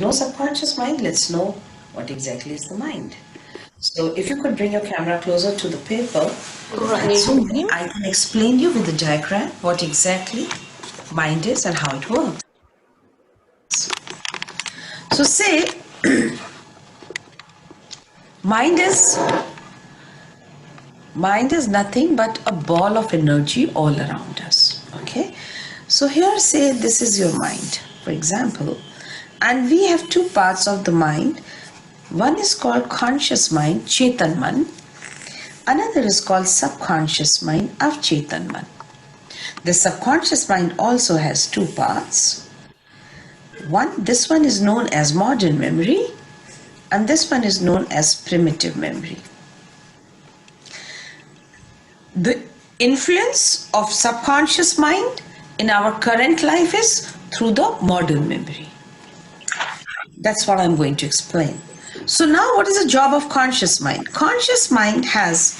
No subconscious mind, let's know what exactly is the mind. So if you could bring your camera closer to the paper, Right. so I can explain you with the diagram what exactly mind is and how it works. So say mind is mind is nothing but a ball of energy all around us. Okay. So here say this is your mind, for example, and we have two parts of the mind. One is called conscious mind, Chetan Man. Another is called subconscious mind, Avchetan Man. The subconscious mind also has two parts. This one is known as modern memory, and this one is known as primitive memory. The influence of subconscious mind in our current life is through the modern memory. That's what I'm going to explain. So now what is the job of conscious mind? Conscious mind has,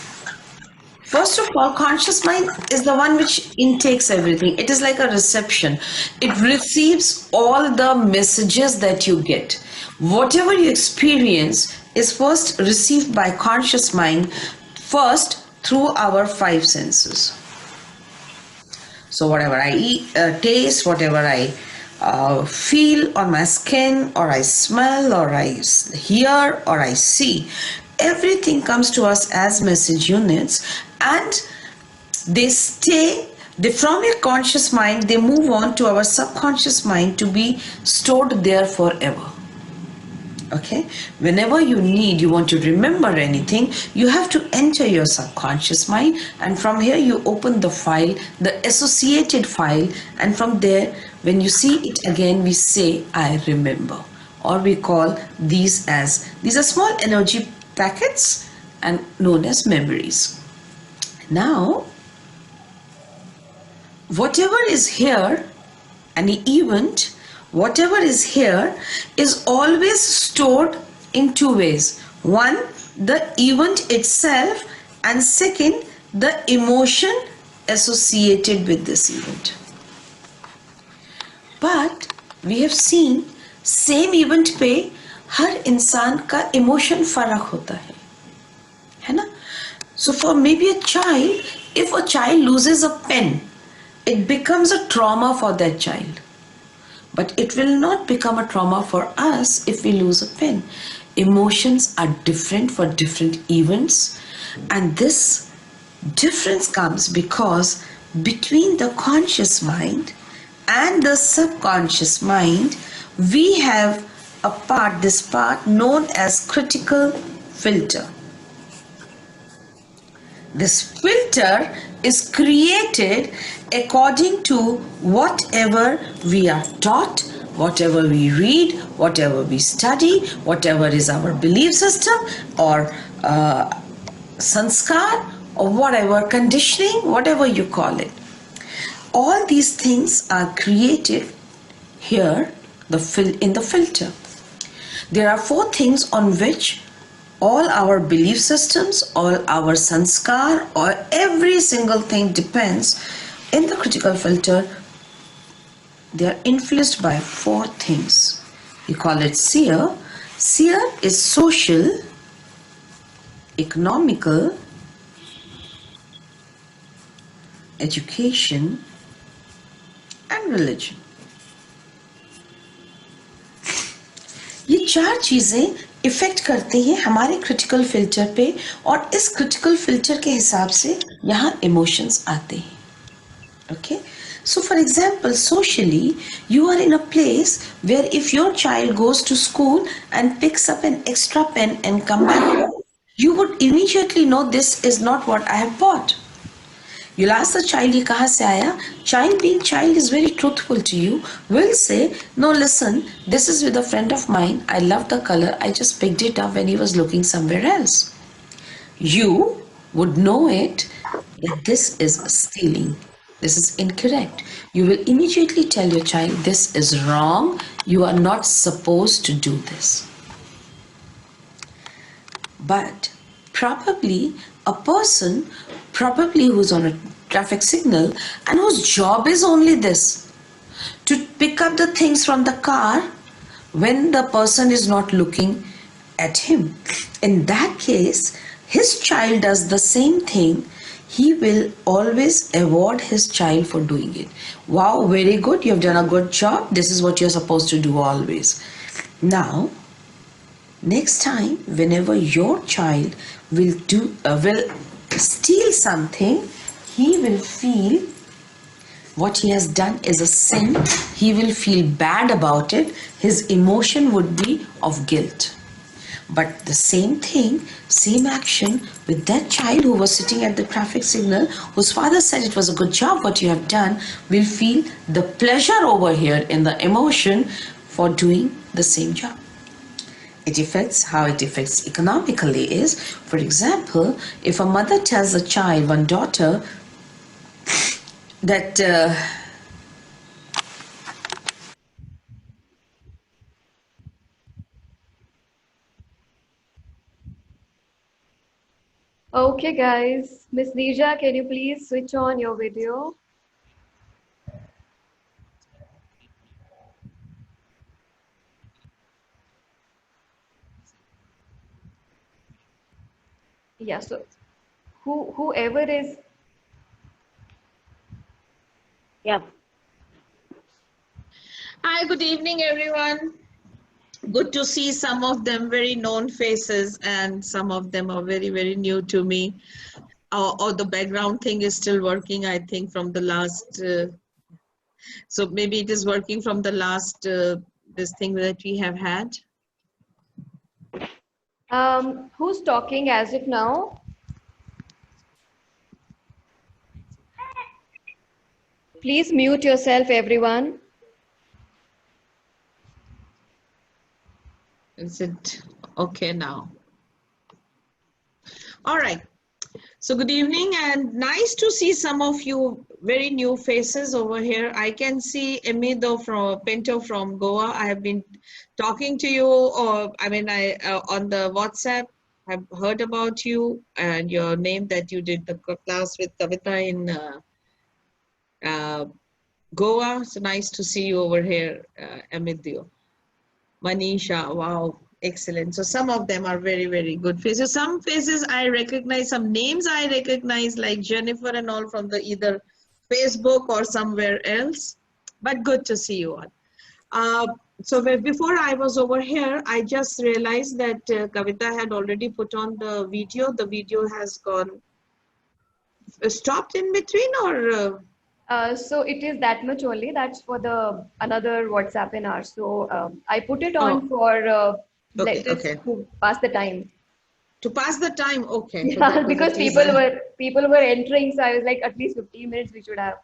first of all, conscious mind is the one which intakes everything. It is like a reception. It receives all the messages that you get. Whatever you experience is first received by conscious mind first through our five senses. So whatever I eat, taste, whatever I feel on my skin, or I smell, or I hear, or I see, everything comes to us as message units, and they stay. From your conscious mind, they move on to our subconscious mind to be stored there forever. Okay, whenever you want to remember anything, you have to enter your subconscious mind, and from here you open the file, the associated file, and from there when you see it again, we say I remember, or we call these are small energy packets and known as memories. Now whatever is here, an event, whatever is here is always stored in two ways. One, the event itself, and second, the emotion associated with this event. But we have seen same event पे हर इंसान का emotion फर्क होता है ना? So for maybe a child, if a child loses a pen, it becomes a trauma for that child. But it will not become a trauma for us if we lose a pen. Emotions are different for different events, and this difference comes because between the conscious mind and the subconscious mind, we have this part known as critical filter. This filter is created according to whatever we are taught, whatever we read, whatever we study, whatever is our belief system, or sanskar, or whatever conditioning, whatever you call it. All these things are created here in the filter. There are four things on which all our belief systems, all our sanskar, or every single thing depends. In the critical filter, they are influenced by four things. We call it seer. Seer is social, economical, education, and religion. ये चार चीजें effect करती हैं हमारे critical filter पे, और इस critical filter के हिसाब से यहाँ इमोशंस आते हैं. Okay, so for example, socially, you are in a place where if your child goes to school and picks up an extra pen and come back home, you would immediately know this is not what I have bought. You'll ask the child, ये कहाँ से आया? Child, being child, is very truthful to you, will say, no, listen, this is with a friend of mine. I love the color. I just picked it up when he was looking somewhere else. You would know it that this is stealing. This is incorrect. You will immediately tell your child, this is wrong. You are not supposed to do this. But probably a person, who's on a traffic signal and whose job is only this, to pick up the things from the car, when the person is not looking at him. In that case, his child does the same thing. He will always award his child for doing it. Wow, very good. You have done a good job. This is what you're supposed to do always. Now, next time, whenever your child will steal something, he will feel what he has done is a sin. He will feel bad about it. His emotion would be of guilt. But the same thing, same action with that child who was sitting at the traffic signal, whose father said it was a good job what you have done, will feel the pleasure over here in the emotion for doing the same job. It affects how it affects economically is, for example, if a mother tells a child, one daughter, that Okay, guys. Miss Neerja, can you please switch on your video? Yeah, so whoever is Yeah. Hi, good evening, everyone. Good to see some of them very known faces, and some of them are very, very new to me. Or the background thing is still working, I think, from the last. So maybe it is working from the last this thing that we have had. who's talking as of now? Please mute yourself, everyone. Is it okay now? All right. So good evening, and nice to see some of you very new faces over here. I can see Emido from Pinto from Goa. I have been talking to you, or I mean, I on the WhatsApp. I've heard about you and your name that you did the class with Kavita in uh, Goa. So nice to see you over here, Emidio. Manisha, wow, excellent. So some of them are very, very good faces. Some faces I recognize, some names I recognize, like Jennifer and all from the either Facebook or somewhere else. But good to see you all. Before I was over here, I just realized that Kavita had already put on the video. The video has gone stopped in between, or So it is that much only. That's for the another WhatsApp in ours. So I put it on oh, for okay, just okay. to pass the time. To pass the time, okay. So Yeah, that was because at least. people were entering, so I was like, at least 15 minutes we should have.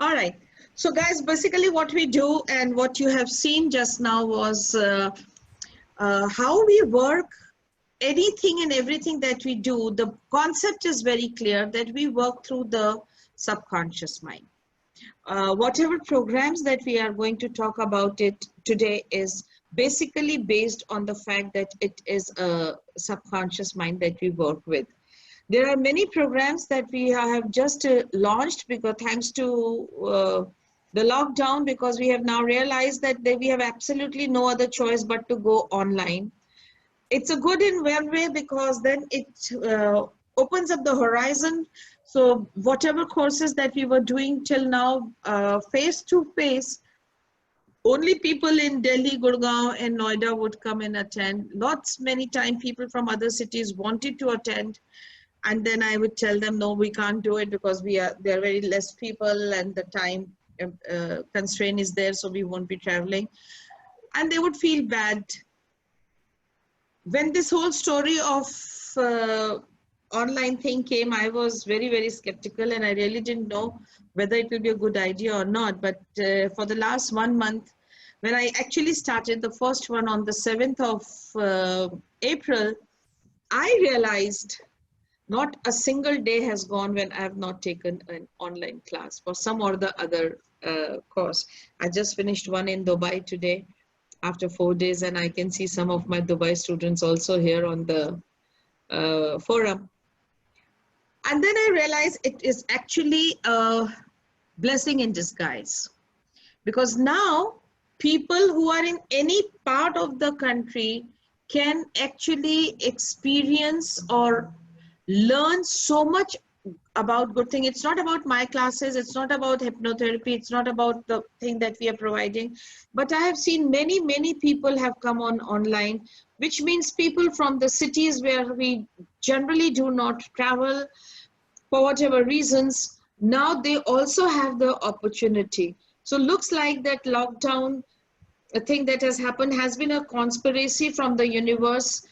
All right. So guys, basically what we do and what you have seen just now was how we work. Anything and everything that we do, the concept is very clear that we work through the subconscious mind. Whatever programs that we are going to talk about it today is basically based on the fact that it is a subconscious mind that we work with. There are many programs that we have just launched because thanks to the lockdown, because we have now realized that we have absolutely no other choice but to go online. It's a good in one way because then it opens up the horizon. So whatever courses that we were doing till now, face to face, only people in Delhi, Gurgaon, and Noida would come and attend. Lots, many time people from other cities wanted to attend, and then I would tell them, no, we can't do it because there are very less people and the time constraint is there, so we won't be traveling. And they would feel bad. When this whole story of online thing came, I was very, very skeptical, and I really didn't know whether it will be a good idea or not. But for the last 1 month, when I actually started the first one on the 7th of April, I realized not a single day has gone when I have not taken an online class for some or the other course. I just finished one in Dubai today after 4 days, and I can see some of my Dubai students also here on the forum. And then I realized it is actually a blessing in disguise, because now people who are in any part of the country can actually experience or learn so much about good thing. It's not about my classes, it's not about hypnotherapy, it's not about the thing that we are providing, but I have seen many people have come on online, which means people from the cities where we generally do not travel for whatever reasons. Now they also have the opportunity. So looks like that lockdown, a thing that has happened, has been a conspiracy from the universe,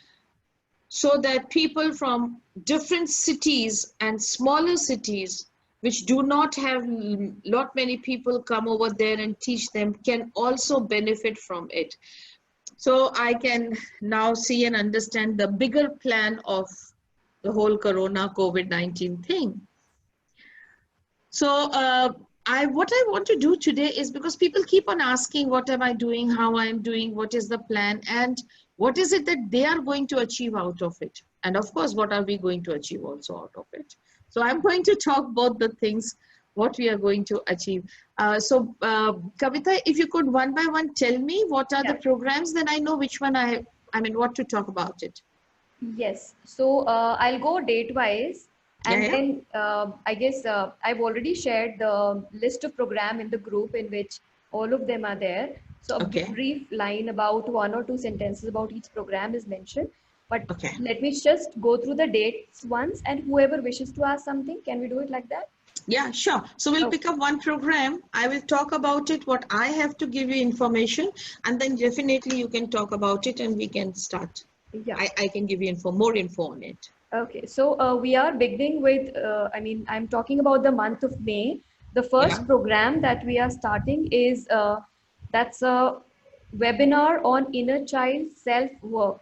so that people from different cities and smaller cities which do not have lot many people come over there and teach them can also benefit from it. So I can now see and understand the bigger plan of the whole corona COVID-19 thing. So what I want to do today is, because people keep on asking what am I doing, how I am doing, what is the plan, and what is it that they are going to achieve out of it, and of course what are we going to achieve also out of it. So I'm going to talk both the things, what we are going to achieve. Kavita, if you could one by one tell me what are the programs, then I know which one I mean what to talk about it. Yes. So I'll go date wise. And Yeah. then I guess I've already shared the list of program in the group in which all of them are there. So a Okay. brief line about 1 or 2 sentences about each program is mentioned. But Okay. let me just go through the dates once, and whoever wishes to ask something, can we do it like that? Yeah, sure. So we'll pick up one program. I will talk about it, what I have to give you information, and then definitely you can talk about it and we can start. Yeah. I can give you more info on it. Okay, so we are beginning with, I'm talking about the month of May. The Yeah. first program that we are starting is that's a webinar on inner child self-work.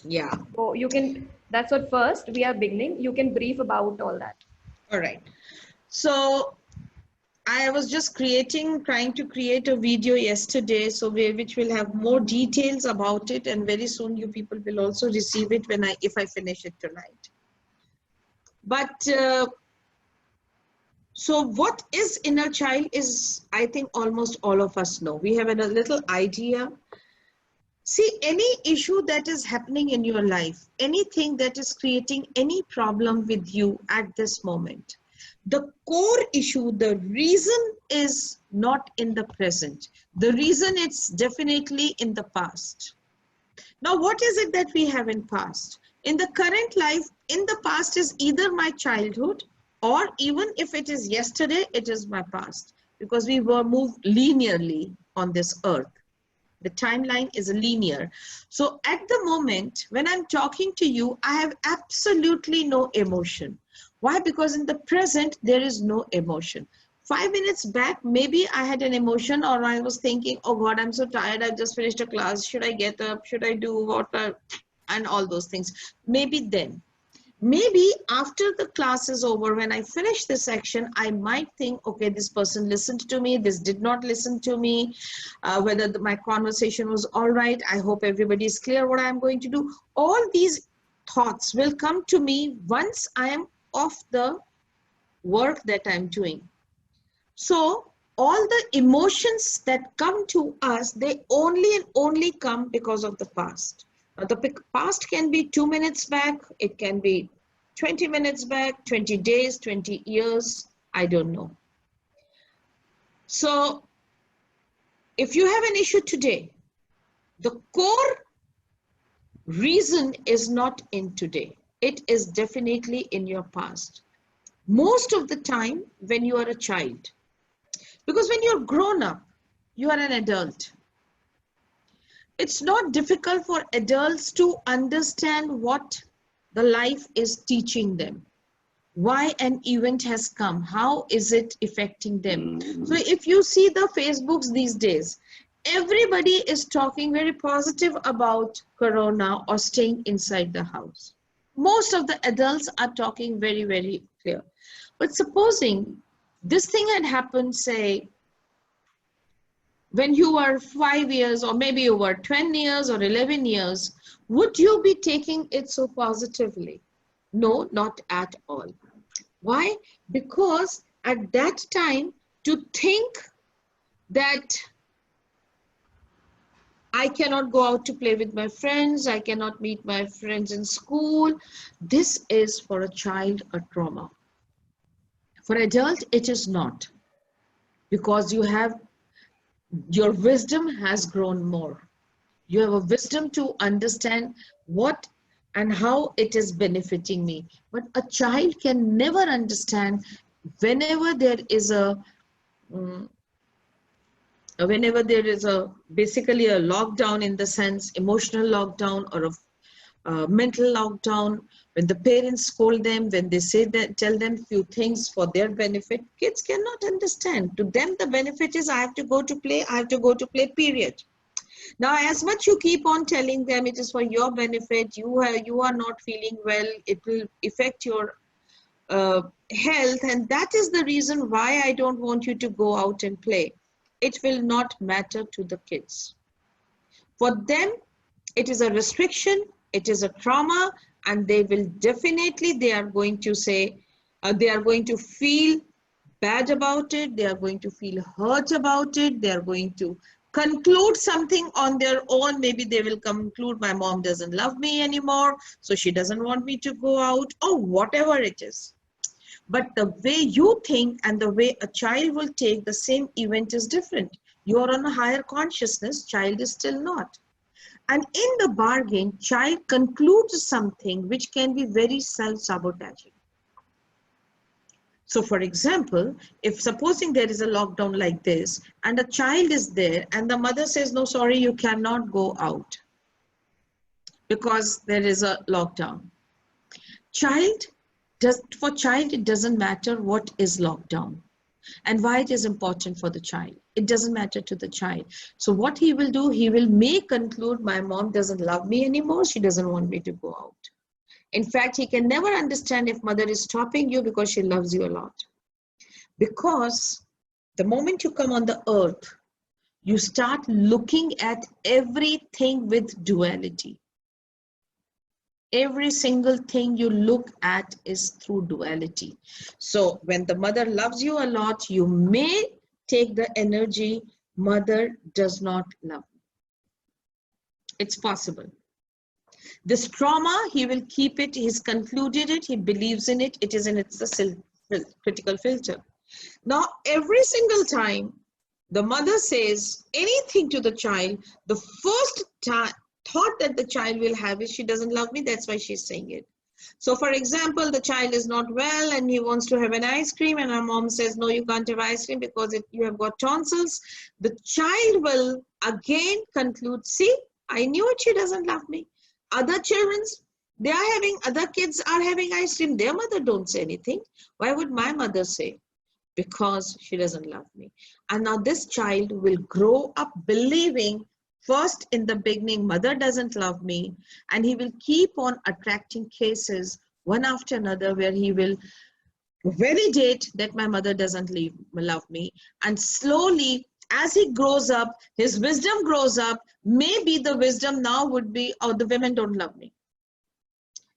Yeah. So you can, that's what first we are beginning. You can brief about all that. All right. So I was just trying to create a video yesterday, so which will have more details about it, and very soon you people will also receive it if I finish it tonight. But so what is inner child is, I think almost all of us know. We have a little idea. See, any issue that is happening in your life, anything that is creating any problem with you at this moment, the core issue, the reason is not in the present. The reason it's definitely in the past. Now, what is it that we have in past? In the current life, in the past is either my childhood, or even if it is yesterday, it is my past, because we were moved linearly on this earth. The timeline is linear. So at the moment when I'm talking to you, I have absolutely no emotion. Why? Because in the present, there is no emotion. 5 minutes back, maybe I had an emotion, or I was thinking, oh God, I'm so tired. I just finished a class. Should I get up? Should I do what? And all those things. Maybe then. Maybe after the class is over, when I finish this section, I might think, okay, this person listened to me, this did not listen to me, whether my conversation was all right. I hope everybody is clear what I'm going to do. All these thoughts will come to me once I am off the work that I'm doing. So all the emotions that come to us, they only come because of the past. The past can be 2 minutes back, it can be 20 minutes back, 20 days, 20 years, I don't know. So if you have an issue today, the core reason is not in today. It is definitely in your past. Most of the time when you are a child, because when you're grown up, you are an adult. It's not difficult for adults to understand what the life is teaching them, why an event has come, how is it affecting them. So if you see the Facebooks these days, everybody is talking very positive about corona or staying inside the house. Most of the adults are talking very clear. But supposing this thing had happened, say, when you were 5 years, or maybe you were 10 years or 11 years, would you be taking it so positively? No, not at all. Why? Because at that time, to think that I cannot go out to play with my friends. I cannot meet my friends in school. This is for a child a trauma. For adult, it is not, because your wisdom has grown more. You have a wisdom to understand what and how it is benefiting me. But a child can never understand whenever there is mm, basically a lockdown, in the sense emotional lockdown or a mental lockdown, when the parents scold them, when they say that, tell them few things for their benefit, kids cannot understand. To them, the benefit is I have to go to play, I have to go to play, period. Now, as much you keep on telling them it is for your benefit, you are not feeling well, it will affect your health, and that is the reason why I don't want you to go out and play. It will not matter to the kids. For them, it is a restriction, it is a trauma, and they are going to say, they are going to feel bad about it, they are going to feel hurt about it, they are going to conclude something on their own. Maybe they will conclude, my mom doesn't love me anymore, so she doesn't want me to go out, or whatever it is. But the way you think and the way a child will take the same event is different. You are on a higher consciousness, child is still not. And in the bargain, child concludes something which can be very self-sabotaging. So for example, if supposing there is a lockdown like this and a child is there and the mother says, no, sorry, you cannot go out because there is a lockdown. For child, it doesn't matter what is lockdown and why it is important for the child. It doesn't matter to the child. So what he will do, he may conclude, my mom doesn't love me anymore. She doesn't want me to go out. In fact, he can never understand if mother is stopping you because she loves you a lot. Because the moment you come on the earth, you start looking at everything with duality. Every single thing you look at is through duality. So when the mother loves you a lot, you may take the energy, mother does not love me. It's possible. This trauma, he will keep it, he's concluded it, he believes in it, it is in its critical filter. Now, every single time the mother says anything to the child, the first thought that the child will have is, she doesn't love me, that's why she's saying it. So for example, the child is not well and he wants to have an ice cream, and our mom says, no, you can't have ice cream because you have got tonsils. The child will again conclude, see, I knew it, she doesn't love me. Other other kids are having ice cream, their mother don't say anything. Why would my mother say? Because she doesn't love me. And now this child will grow up believing, first in the beginning, mother doesn't love me, and he will keep on attracting cases one after another where he will validate that my mother doesn't love me. And slowly, as he grows up, his wisdom grows up. Maybe the wisdom now would be, oh, the women don't love me.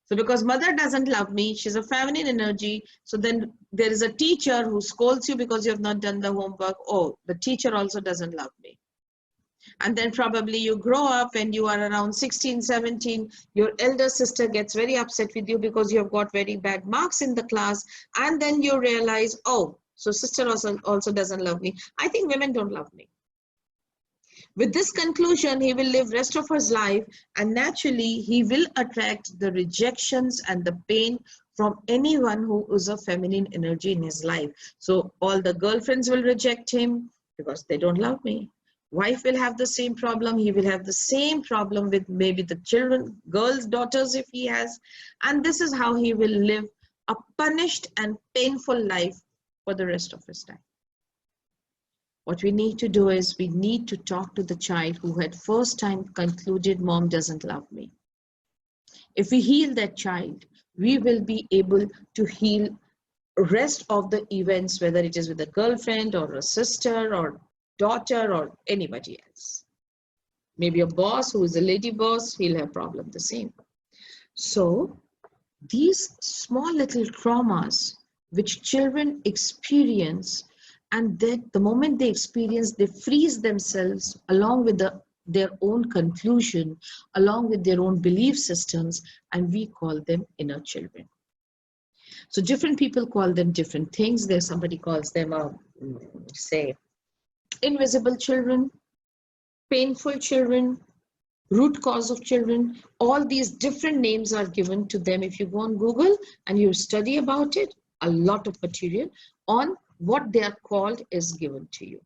So because mother doesn't love me, she's a feminine energy. So then there is a teacher who scolds you because you have not done the homework. Oh, the teacher also doesn't love me. And then probably you grow up when you are around 16, 17, your elder sister gets very upset with you because you have got very bad marks in the class. And then you realize, oh, so sister also doesn't love me. I think women don't love me. With this conclusion, he will live rest of his life, and naturally he will attract the rejections and the pain from anyone who is a feminine energy in his life. So all the girlfriends will reject him because they don't love me. Wife will have the same problem. He will have the same problem with maybe the children, girls, daughters if he has. And this is how he will live a punished and painful life for the rest of his time. What we need to do is we need to talk to the child who had first time concluded, mom doesn't love me. If we heal that child, we will be able to heal rest of the events, whether it is with a girlfriend or a sister or daughter or anybody else. Maybe a boss who is a lady boss, he'll have problem the same. So these small little traumas which children experience, and that the moment they experience, they freeze themselves along with the their own conclusion along with their own belief systems, and we call them inner children. So different people call them different things. There's somebody calls them, say, invisible children, painful children, root cause of children. All these different names are given to them. If you go on Google and you study about it, a lot of material on what they are called is given to you.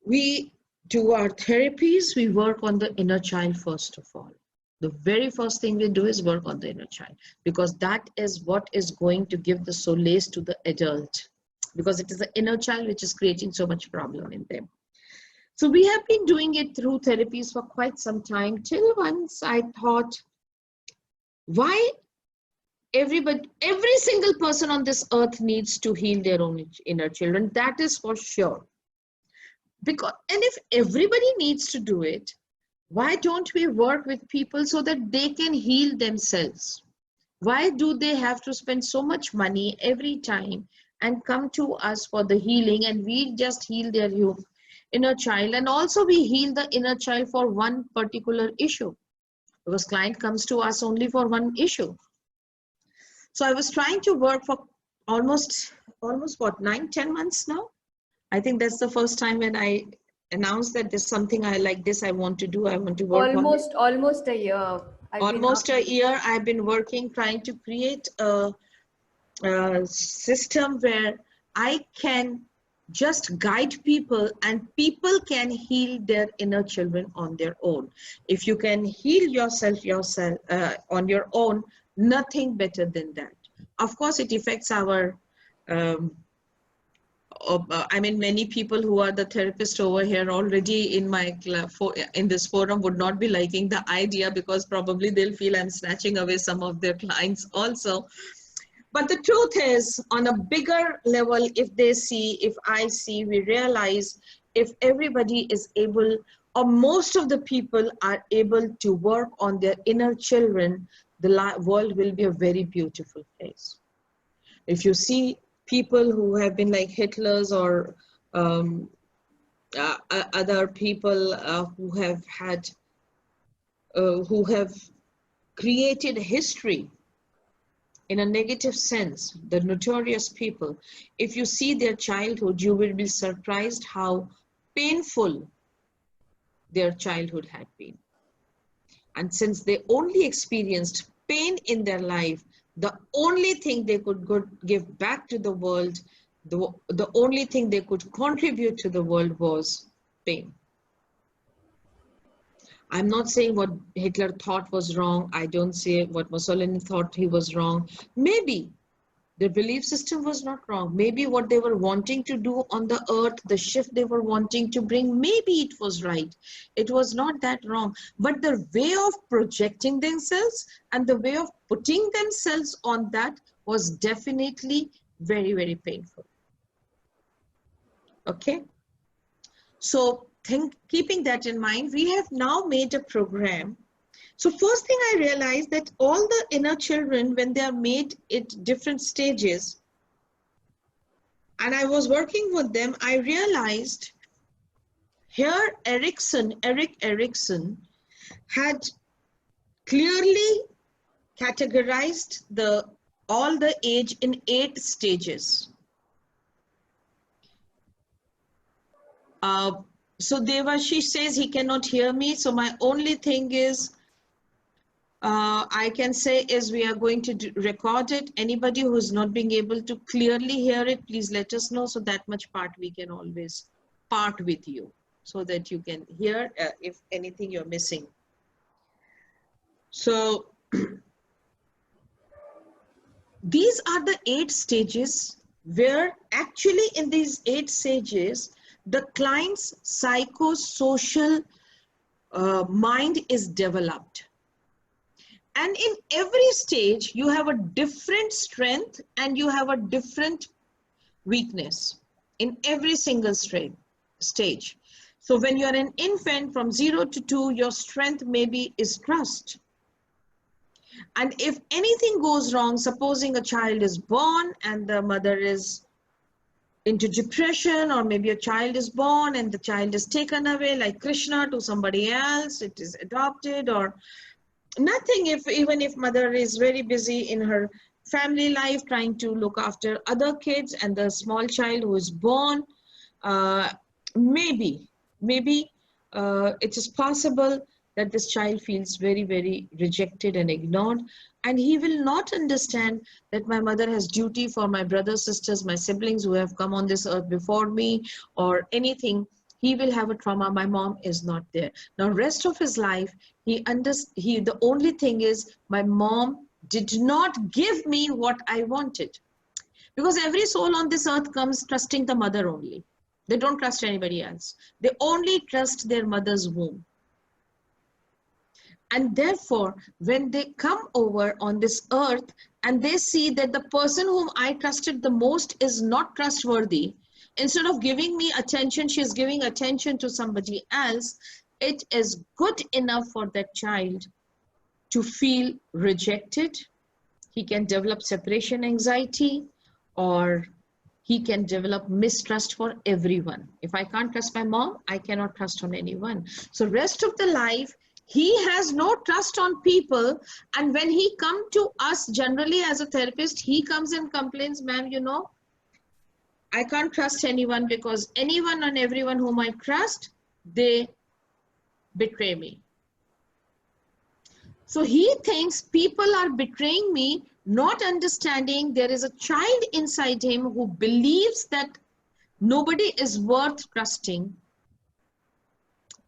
We do our therapies. We work on the inner child first of all. The very first thing we do is work on the inner child, because that is what is going to give the solace to the adult, because it is the inner child which is creating so much problem in them. So we have been doing it through therapies for quite some time, till once I thought, why every single person on this earth needs to heal their own inner children, that is for sure. Because, and if everybody needs to do it, why don't we work with people so that they can heal themselves? Why do they have to spend so much money every time and come to us for the healing, and we just heal their inner child, and also we heal the inner child for one particular issue, because client comes to us only for one issue. So I was trying to work for almost what, 9-10 months now. I think that's the first time when I announced that there's something I like this I want to do. I want to work on it. Almost a year. Almost a year I've been working, trying to create a system where I can just guide people and people can heal their inner children on their own. If you can heal yourself on your own, nothing better than that. Of course, it affects our I mean, many people who are the therapists over here already in this forum would not be liking the idea, because probably they'll feel I'm snatching away some of their clients also. But the truth is, on a bigger level, if they see, if I see, we realize if everybody is able, or most of the people are able to work on their inner children, the world will be a very beautiful place. If you see people who have been like Hitler's or other people who have created history in a negative sense, the notorious people, if you see their childhood, you will be surprised how painful their childhood had been. And since they only experienced pain in their life, the only thing they could give back to the world, the only thing they could contribute to the world was pain. I'm not saying what Hitler thought was wrong. I don't say what Mussolini thought he was wrong. Maybe their belief system was not wrong. Maybe what they were wanting to do on the earth, the shift they were wanting to bring, maybe it was right. It was not that wrong. But the way of projecting themselves and the way of putting themselves on that was definitely very, very painful. Okay? So keeping that in mind, we have now made a program. So first thing I realized that all the inner children, when they are made at different stages, and I was working with them, I realized here Erik Erikson had clearly categorized all the age in 8 stages. So she says he cannot hear me. So my only thing is, I can say is we are going to record it. Anybody who is not being able to clearly hear it, please let us know. So that much part we can always part with you so that you can hear if anything you're missing. So these are the 8 stages where actually in these 8 stages, the client's psychosocial mind is developed. And in every stage, you have a different strength and you have a different weakness in every single stage. So when you're an infant from 0 to 2, your strength maybe is trust. And if anything goes wrong, supposing a child is born and the mother is into depression, or maybe a child is born and the child is taken away like Krishna to somebody else, it is adopted, or nothing. If even if mother is very busy in her family life trying to look after other kids, and the small child who is born, uh, maybe it is possible that this child feels very, very rejected and ignored, and he will not understand that my mother has duty for my brothers, sisters, my siblings who have come on this earth before me, or anything. He will have a trauma. My mom is not there. Now rest of his life, the only thing is, my mom did not give me what I wanted. Because every soul on this earth comes trusting the mother only. They don't trust anybody else. They only trust their mother's womb. And therefore, when they come over on this earth and they see that the person whom I trusted the most is not trustworthy, instead of giving me attention, she is giving attention to somebody else, it is good enough for that child to feel rejected. He can develop separation anxiety, or he can develop mistrust for everyone. If I can't trust my mom, I cannot trust on anyone. So rest of the life, he has no trust on people. And when he come to us, generally as a therapist, he comes and complains, ma'am, you know, I can't trust anyone, because anyone and everyone whom I trust, they betray me. So he thinks people are betraying me, not understanding there is a child inside him who believes that nobody is worth trusting,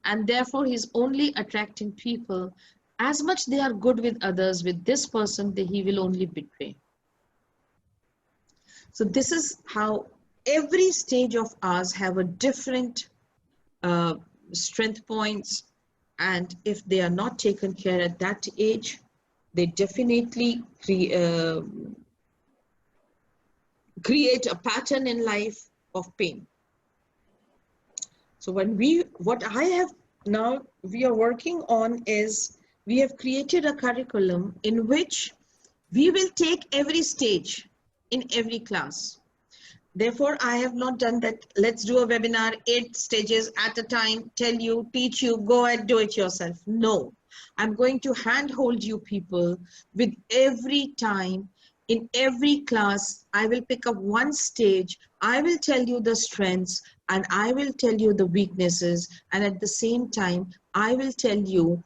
and therefore he's only attracting people. As much they are good with others, with this person, he will only betray. So this is how every stage of ours have a different strength points, and if they are not taken care at that age, they definitely create a pattern in life of pain. So what I have now, we are working on is, we have created a curriculum in which we will take every stage in every class. Therefore, I have not done that, let's do a webinar, 8 stages at a time, tell you, teach you, go and do it yourself. No, I'm going to handhold you people with every time. In every class, I will pick up one stage, I will tell you the strengths, and I will tell you the weaknesses, and at the same time, I will tell you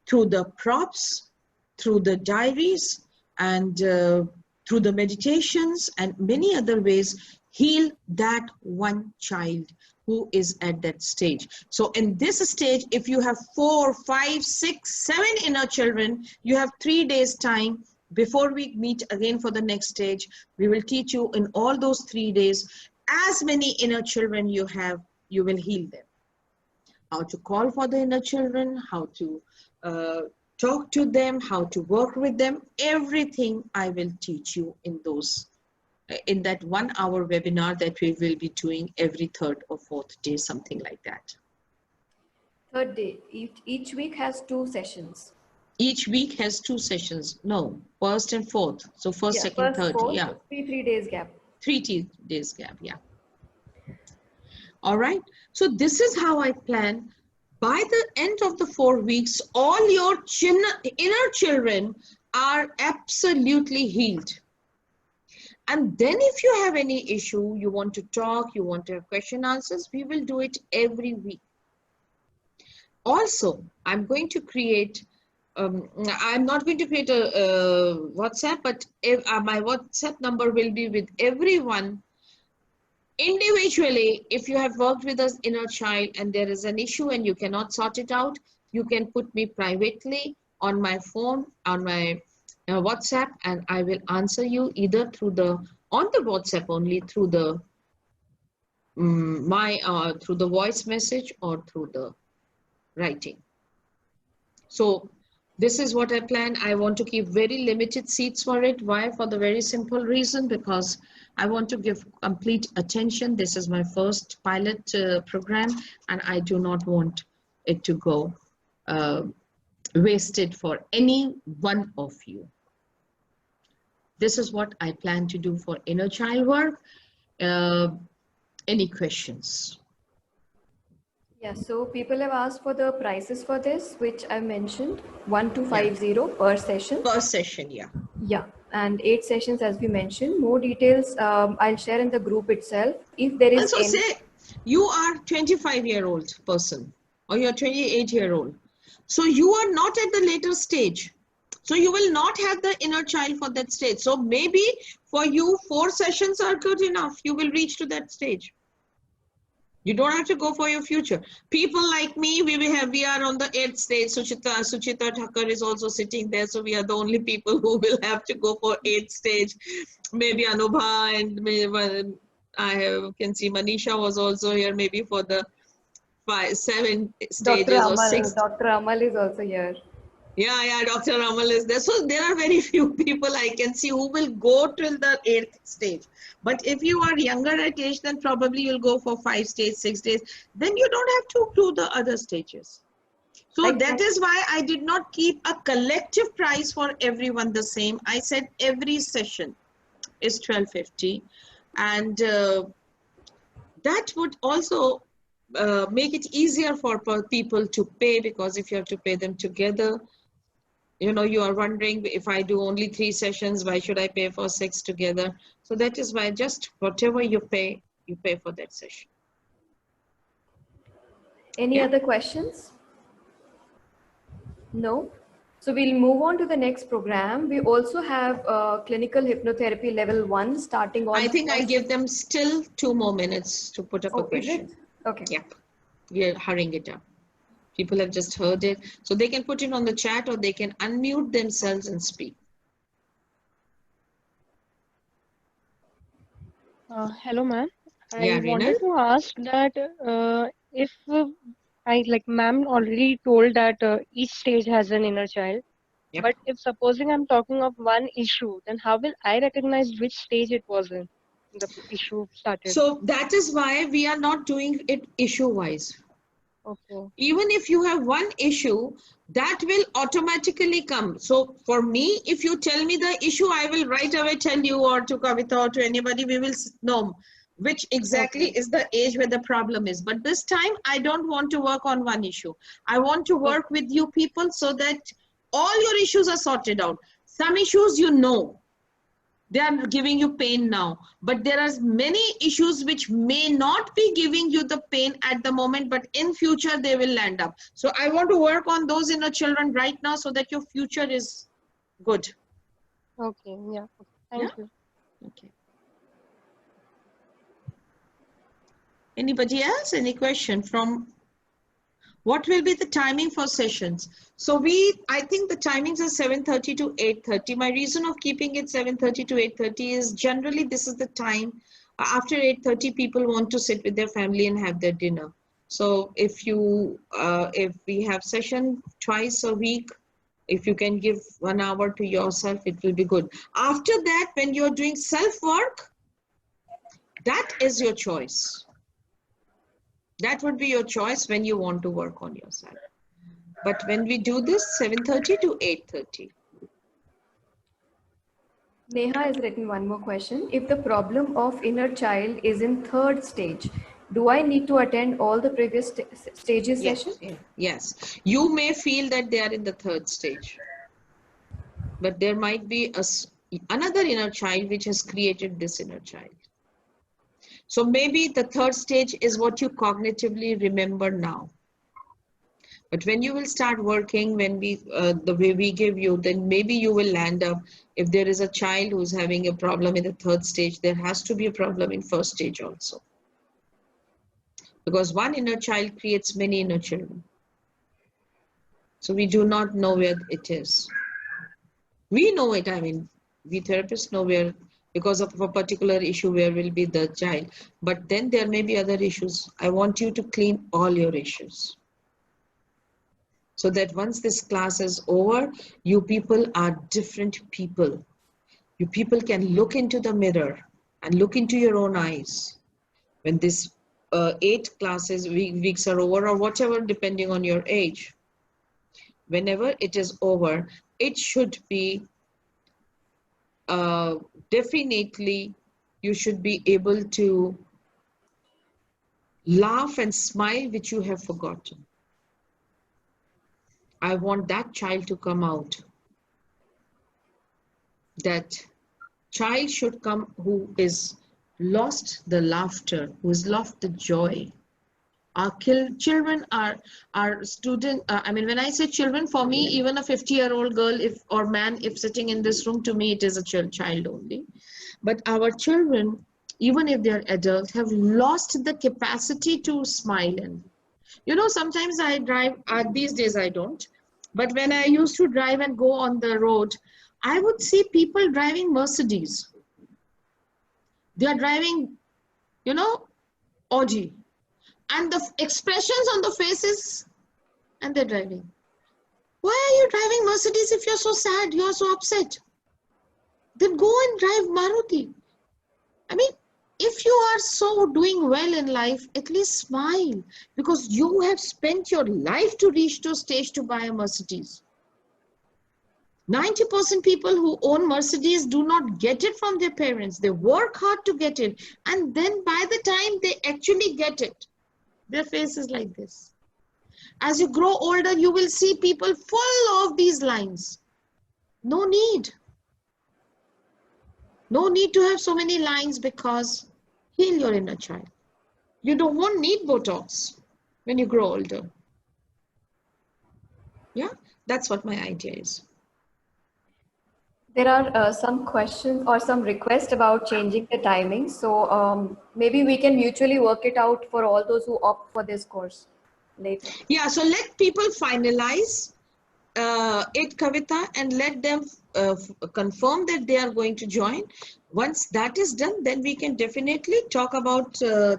through the props, through the diaries, and through the meditations and many other ways, heal that one child who is at that stage. So in this stage, if you have 4, 5, 6, 7 inner children, you have 3 days time. Before we meet again for the next stage, we will teach you in all those 3 days, as many inner children you have, you will heal them. How to call for the inner children, how to talk to them, how to work with them, everything I will teach you in that 1 hour webinar that we will be doing every 3rd or 4th day, something like that. 3rd day. Each week has 2 sessions. Each week has 2 sessions. No, 1st and 4th. So 1st, Yeah, 2nd, 1st, 3rd. 4th, Yeah. 3 days gap. 3 days gap. Yeah. All right. So this is how I plan. By the end of the 4 weeks, all your inner children are absolutely healed. And then if you have any issue, you want to talk, you want to have question answers, we will do it every week. Also, I'm going to create, I'm not going to create a WhatsApp, but my WhatsApp number will be with everyone individually. If you have worked with an inner child and there is an issue and you cannot sort it out, you can put me privately on my phone, on my WhatsApp, and I will answer you either through on the WhatsApp only, through the through the voice message or through the writing. So this is what I plan. I want to keep very limited seats for it. Why? For the very simple reason, because I want to give complete attention. This is my first pilot program, and I do not want it to go wasted for any one of you. This is what I plan to do for inner child work. Any questions? Yeah, so people have asked for the prices for this, which I mentioned, Yeah, 1250 per session. per session, yeah. Yeah, and 8 sessions as we mentioned. More details I'll share in the group itself. If there is Also any. say you are 25-year-old person or you're 28-year-old. So you are not at the later stage. So you will not have the inner child for that stage. So maybe for you, 4 sessions are good enough. You will reach to that stage. You don't have to go for your future. People like me, we are on the 8th stage. Suchita Thakur is also sitting there. So we are the only people who will have to go for 8th stage. Maybe Anubha and can see Manisha was also here maybe for the 7 stages or 6. Dr. Amal is also here. Yeah, Dr. Amal is there. So there are very few people I can see who will go till the 8th stage. But if you are younger at age, then probably you'll go for 5 stages, 6 days. Then you don't have to do the other stages. So that is why I did not keep a collective price for everyone the same. I said every session is 1250, and that would also make it easier for people to pay, because if you have to pay them together, you are wondering, if I do only 3 sessions, why should I pay for 6 together? So that is why just whatever you pay for that session. Any other questions? No? So we'll move on to the next program. We also have clinical hypnotherapy level 1 starting on. I think I give them still 2 more minutes to put up a Oh, is question. it? Okay. Yep. We are hurrying it up. People have just heard it. So they can put it on the chat or they can unmute themselves and speak. Hello, ma'am. Yeah, I Rina? wanted to ask that if ma'am already told that each stage has an inner child, Yep. but if supposing I'm talking of one issue, then how will I recognize which stage it was in the issue started? So that is why we are not doing it issue-wise. Okay. Even if you have one issue, that will automatically come. So for me, if you tell me the issue, I will right away tell you, or to Kavita or to anybody, we will know which exactly is the age where the problem is. But this time, I don't want to work on one issue. I want to work with you people so that all your issues are sorted out. Some issues they are giving you pain now, but there are many issues which may not be giving you the pain at the moment, but in future they will land up. So I want to work on those inner children right now so that your future is good. Okay. Yeah. Thank you. Okay. Anybody else? Any question from? What will be the timing for sessions? So I think the timings are 7:30 to 8:30. My reason of keeping it 7:30 to 8:30 is generally this is the time after 8:30 people want to sit with their family and have their dinner. So if we have session twice a week, if you can give 1 hour to yourself, it will be good. After that, when you're doing self-work, that is your choice. That would be your choice when you want to work on yourself. But when we do this, 7:30 to 8:30. Neha has written one more question. If the problem of inner child is in 3rd stage, do I need to attend all the previous stages session? Yes. You may feel that they are in the 3rd stage, but there might be another inner child which has created this inner child. So maybe the 3rd stage is what you cognitively remember now. But when you will start working, when the way we give you, then maybe you will land up, if there is a child who's having a problem in the 3rd stage, there has to be a problem in 1st stage also. Because one inner child creates many inner children. So we do not know where it is. We know it, we therapists know where, because of a particular issue, where will be the child. But then there may be other issues. I want you to clean all your issues. So that once this class is over, you people are different people. You people can look into the mirror and look into your own eyes. When this 8 classes, weeks are over, or whatever, depending on your age, whenever it is over, it should be definitely, you should be able to laugh and smile which you have forgotten. I want that child to come out. That child should come who is lost the laughter, who has lost the joy. Our children are student. I mean, when I say children, for me, even a 50-year-old girl, or man, if sitting in this room, to me it is a child only. But our children, even if they are adults, have lost the capacity to smile. And you know, sometimes I drive. These days I don't. But when I used to drive and go on the road, I would see people driving Mercedes. They are driving, you know, Audi. And the expressions on the faces, and they're driving. Why are you driving Mercedes if you're so sad, you're so upset? Then go and drive Maruti. I mean, if you are so doing well in life, at least smile, because you have spent your life to reach to a stage to buy a Mercedes. 90% people who own Mercedes do not get it from their parents. They work hard to get it. And then by the time they actually get it, their face is like this. As you grow older, you will see people full of these lines. No need. No need to have so many lines, because heal your inner child. You won't need Botox when you grow older. Yeah, that's what my idea is. There are some questions or some requests about changing the timing. So maybe we can mutually work it out for all those who opt for this course later. Yeah, so let people finalize it, Kavita, and let them confirm that they are going to join. Once that is done, then we can definitely talk about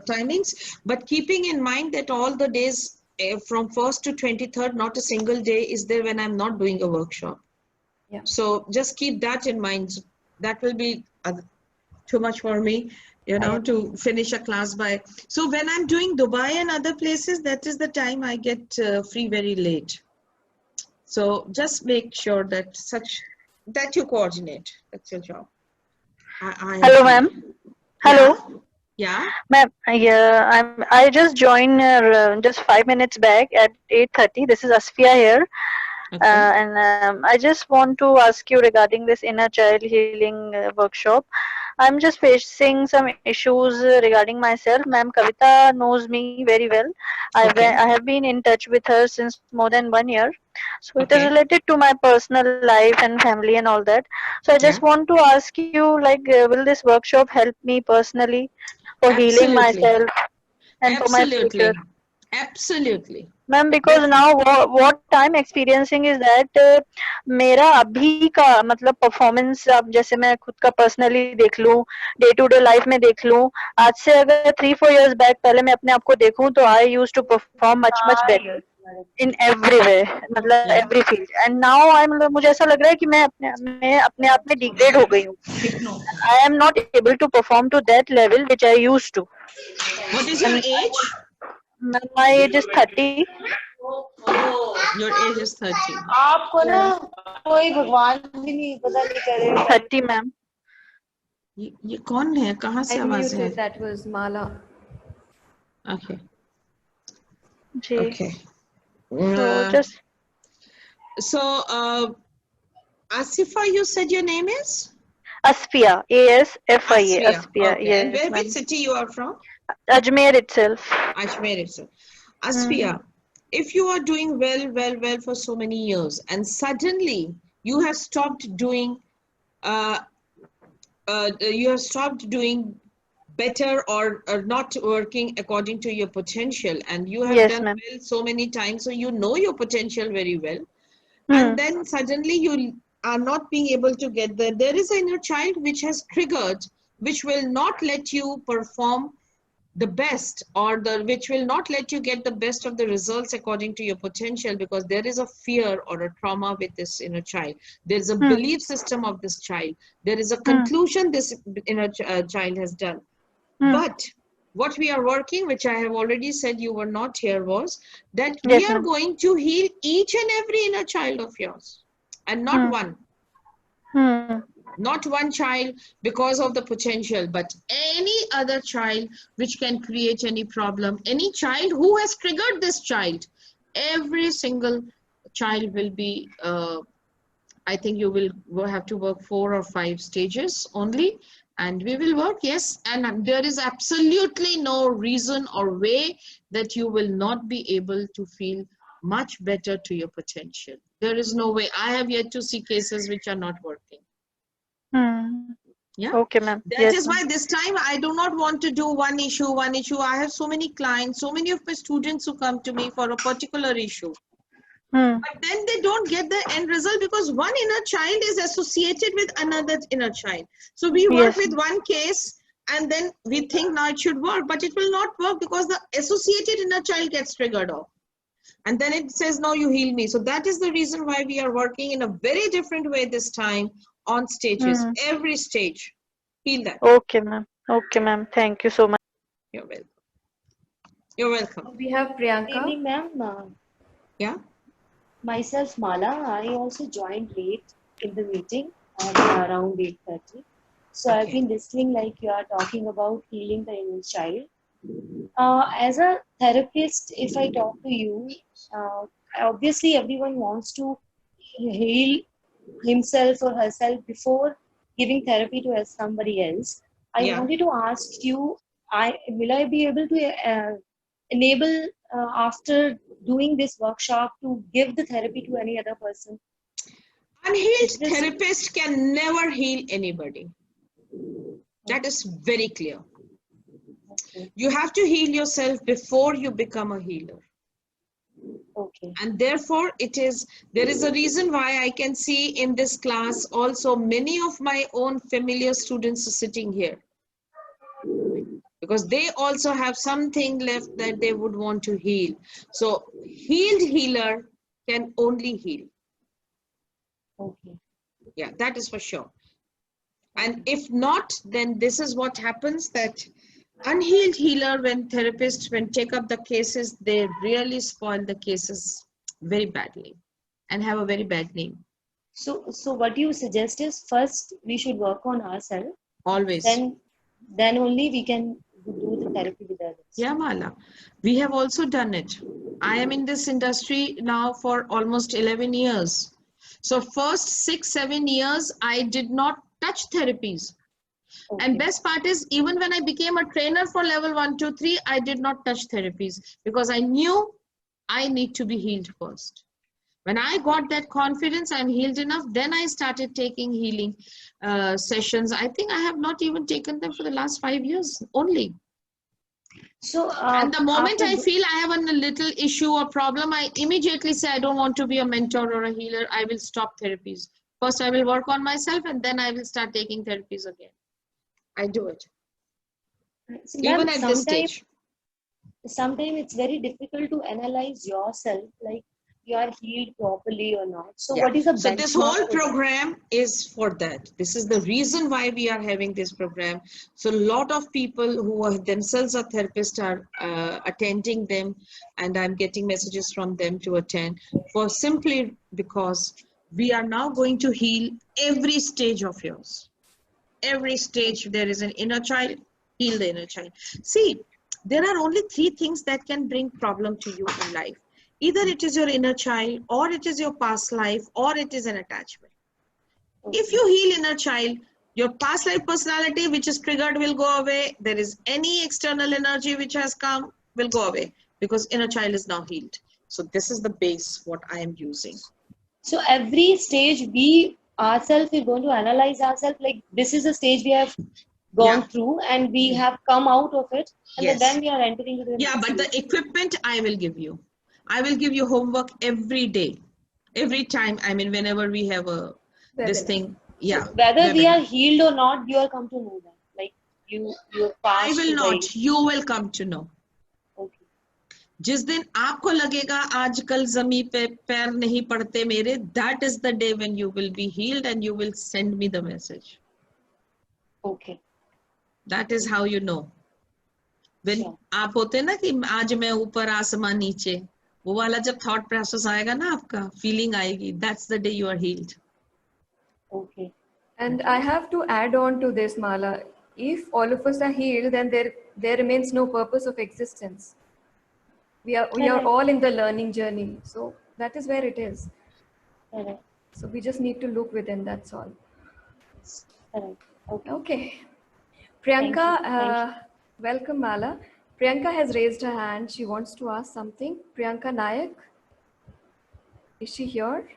timings, but keeping in mind that all the days from 1st to 23rd, not a single day is there when I'm not doing a workshop. Yeah. So just keep that in mind. That will be too much for me, you know, to finish a class by. So when I'm doing Dubai and other places, that is the time I get free very late. So just make sure that that you coordinate. That's your job. Hello, ma'am. Hello. Yeah. Ma'am, I just joined just 5 minutes back at 8:30. This is Asfia here. Okay. And I just want to ask you regarding this inner child healing workshop. I'm just facing some issues regarding myself. Ma'am Kavita knows me very well. Okay. I have been in touch with her since more than 1 year. So it is Okay. related to my personal life and family and all that. So I Yeah. just want to ask you, like, will this workshop help me personally for healing Absolutely. myself and for my future? Absolutely. Absolutely. Ma'am because now what I am experiencing is that मेरा अभी का मतलब performance, अब जैसे मैं खुद का personally देख लूं, डे टू डे लाइफ में देख लूं, आज से अगर 3-4 years बैक पहले मैं अपने आप को देखूं तो I used to perform much much better in every way, मतलब Yeah. Every field. And now I am, मुझे ऐसा लग रहा है कि मैं अपने आप में डिग्रेड हो गई हूँ. I am not able to perform to that level which I used to. What is your age? My age is 30. Your age is 30. आपको ना कोई भगवान भी नहीं पता नहीं करे. 30 मैम. ये कौन है? कहाँ से आवाज है? That was Mala. Okay. Ji. Okay. So just. So, Asifa, you said your name is? Asfia. ASFIA. Asfia. Okay. Yes. And which city you are from? Ajmer itself. Ajmer itself. Asfia, if you are doing well for so many years, and suddenly you have stopped doing, better or not working according to your potential, and you have done well so many times, so you know your potential very well, and then suddenly you are not being able to get there. There is an inner child which has triggered, which will not let you perform the best, or which will not let you get the best of the results according to your potential, because there is a fear or a trauma with this inner child. There is a belief system of this child. There is a conclusion this inner child has done. But what we are working, which I have already said, you were not here, was that we are going to heal each and every inner child of yours, and not one. Not one child because of the potential, but any other child which can create any problem. Any child who has triggered this child, every single child will be, I think you will have to work 4 or 5 stages only, and we will work, yes. And there is absolutely no reason or way that you will not be able to feel much better to your potential. There is no way. I have yet to see cases which are not working. Yeah. Okay, ma'am. That Yes, is why ma'am. this time I do not want to do one issue. I have so many clients, so many of my students who come to me for a particular issue. But then they don't get the end result because one inner child is associated with another inner child. So we work Yes. with one case and then we think now it should work, but it will not work because the associated inner child gets triggered off. And then it says, no, you heal me. So that is the reason why we are working in a very different way this time on stages. Every stage. Heal that. Okay, ma'am. Okay, ma'am. Thank you so much. You're welcome. You're welcome. We have Good Priyanka. evening, ma'am. Yeah. Myself, Mala. I also joined late in the meeting at around 8:30. So I've Okay. been listening like you are talking about healing the inner child. As a therapist, if I talk to you, obviously everyone wants to heal himself or herself before giving therapy to somebody else. I Yeah. wanted to ask you, will I be able to enable after doing this workshop to give the therapy to any other person? Unhealed Is this therapist can never heal anybody. That is very clear. okay? You have to heal yourself before you become a healer. Okay. And therefore there is a reason why I can see in this class also many of my own familiar students are sitting here, because they also have something left that they would want to heal. So healed healer can only heal. Okay. Yeah, that is for sure. And if not, then this is what happens, that unhealed healer, when therapists, when take up the cases, they really spoil the cases very badly and have a very bad name. So what you suggest is first we should work on ourselves. Always. Then only we can do the therapy with others. Yeah, Mala. We have also done it. I am in this industry now for almost 11 years. So first 6-7 years, I did not touch therapies. Okay. And best part is, even when I became a trainer for level 1, 2, 3, I did not touch therapies because I knew I need to be healed first. When I got that confidence, I'm healed enough, then I started taking healing sessions. I think I have not even taken them for the last 5 years only. So And the moment I feel I have a little issue or problem, I immediately say, I don't want to be a mentor or a healer. I will stop therapies. First, I will work on myself and then I will start taking therapies again. I do it. so Even ma'am, at this stage. sometimes it's very difficult to analyze yourself, like you are healed properly or not. So Yeah. what is the So this benchmark whole for that? program is for that. This is the reason why we are having this program. So a lot of people who are themselves are therapists are attending them, and I'm getting messages from them to attend, for simply because we are now going to heal every stage of yours. Every stage there is an inner child, heal the inner child. See, there are only 3 things that can bring problem to you in life. Either it is your inner child, or it is your past life, or it is an attachment. If you heal inner child, your past life personality which is triggered will go away. There is any external energy which has come will go away because inner child is now healed. So this is the base what I am using. So every stage we ourselves are going to analyze ourselves, like this is a stage we have gone through and we have come out of it, and Yes. then we are entering into the Yeah, next but the stage. equipment I will give you. I will give you homework every day. Every time, I mean, whenever we have this Webinar. thing. Yeah. So whether we webinar. are healed or not, you are come to know that. Like your I past will is not. You will come to know. okay. जिस दिन आपको लगेगा आजकल ज़मीन पे पैर नहीं पड़ते मेरे, that is the day when you will be healed and you will send me the message. Okay. That is how you know. When Sure. आप होते ना कि आज मैं ऊपर आसमान नीचे, वो वाला जब thought process आएगा ना आपका, feeling आएगी, that's the day you are healed. Okay. And I have to add on to this, Mala. If all of us are healed, then there remains no purpose of existence. We are Correct. all in the learning journey. So that is where it is. Correct. So we just need to look within, that's all. Correct. Okay. Okay. Thank Priyanka, you. Thank you. welcome, Mala. Priyanka has raised her hand. She wants to ask something. Priyanka Nayak, is she here?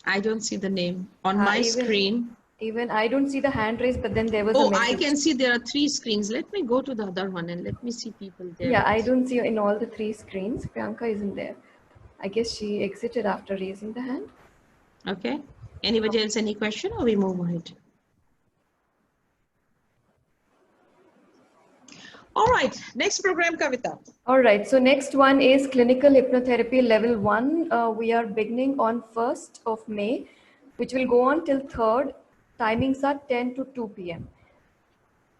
I don't see the name on my Even screen. even I don't see the hand raised, but then there was a Oh, I message. can see there are 3 screens. Let me go to the other one and let me see people there. Yeah, I don't see in all the 3 screens. Priyanka isn't there. I guess she exited after raising the hand. Okay. Anybody else any question or we move ahead? All right. Next program, Kavita. All right. So next one is clinical hypnotherapy level 1. We are beginning on 1st of May, which will go on till 3rd. Timings are 10 to 2 p.m.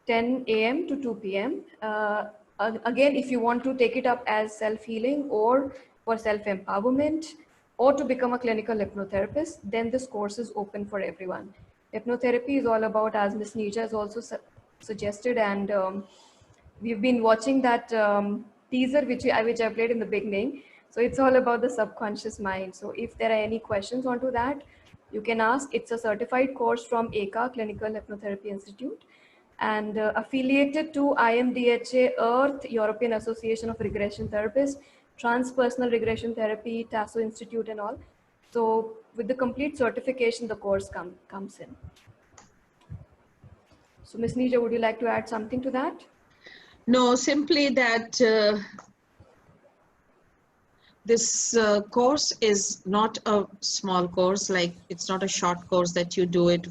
10 a.m. to 2 p.m. Again, if you want to take it up as self-healing or for self-empowerment or to become a clinical hypnotherapist, then this course is open for everyone. Hypnotherapy is all about, as Ms. Neerja has also suggested, and we've been watching that teaser which I played in the beginning. So it's all about the subconscious mind. So if there are any questions onto that, you can ask. It's a certified course from ACA, Clinical Hypnotherapy Institute, and affiliated to IMDHA, Earth, European Association of Regression Therapists, Transpersonal Regression Therapy, TASO Institute and all. So with the complete certification, the course comes in. So Ms. Neerja, would you like to add something to that? No, simply that this course is not a small course, like it's not a short course that you do it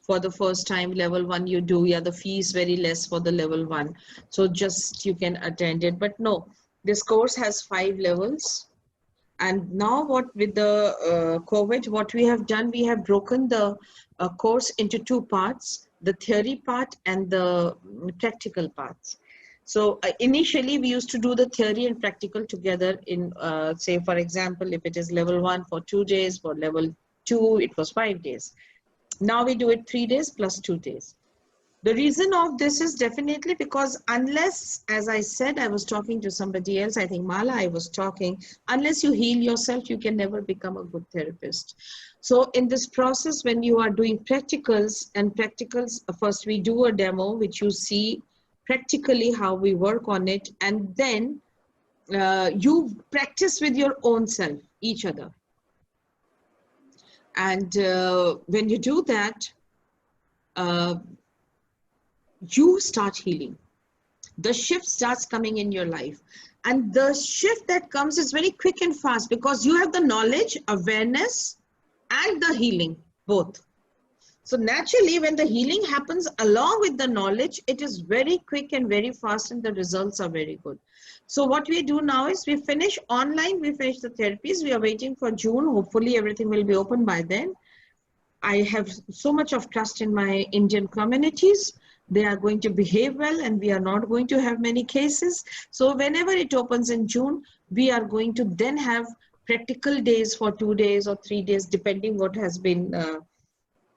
for the first time. Level 1 you do, yeah, the fee is very less for the level 1. So just you can attend it. But no, this course has 5 levels. And now what with the COVID, what we have done, we have broken the course into 2 parts, the theory part and the practical parts. So initially we used to do the theory and practical together in, say, for example, if it is level 1 for 2 days, for level 2, it was 5 days. Now we do it 3 days plus 2 days. The reason of this is definitely because unless, as I said, I was talking to somebody else, I think Mala, I was talking, unless you heal yourself, you can never become a good therapist. So in this process, when you are doing practicals, first we do a demo, which you see practically how we work on it, and then you practice with your own self, each other. And when you do that, you start healing. The shift starts coming in your life. And the shift that comes is very quick and fast because you have the knowledge, awareness, and the healing, both. So naturally, when the healing happens along with the knowledge, it is very quick and very fast and the results are very good. So what we do now is we finish online, we finish the therapies. We are waiting for June. Hopefully everything will be open by then. I have so much of trust in my Indian communities. They are going to behave well and we are not going to have many cases. So whenever it opens in June, we are going to then have practical days for 2 days or 3 days, depending what has been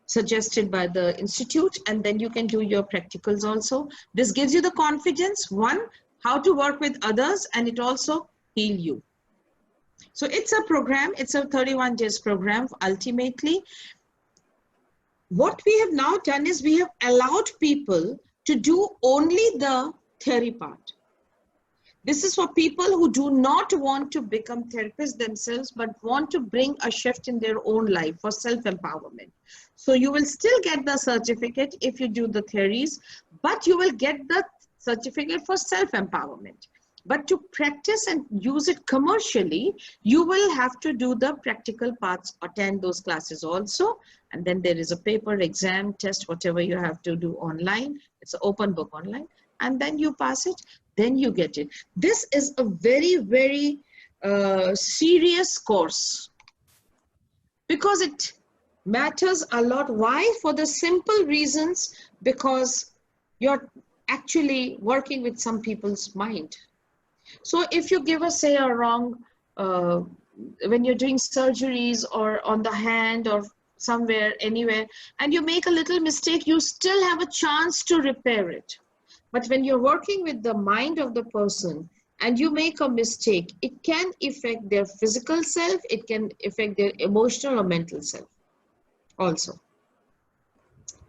suggested by the institute. And then you can do your practicals also. This gives you the confidence, one, how to work with others, and it also heal you. So it's a program, it's a 31 days program ultimately. What we have now done is we have allowed people to do only the theory part. This is for people who do not want to become therapists themselves, but want to bring a shift in their own life for self-empowerment. So you will still get the certificate if you do the theories, but you will get the certificate for self-empowerment. But to practice and use it commercially, you will have to do the practical parts, attend those classes also. And then there is a paper, exam, test, whatever you have to do online. It's an open book online. And then you pass it, then you get it. This is a very, very serious course because it matters a lot. Why? For the simple reasons, because you're actually working with some people's mind. So if you give us, say, a wrong, when you're doing surgeries or on the hand or somewhere, anywhere, and you make a little mistake, you still have a chance to repair it. But when you're working with the mind of the person and you make a mistake, it can affect their physical self, it can affect their emotional or mental self also.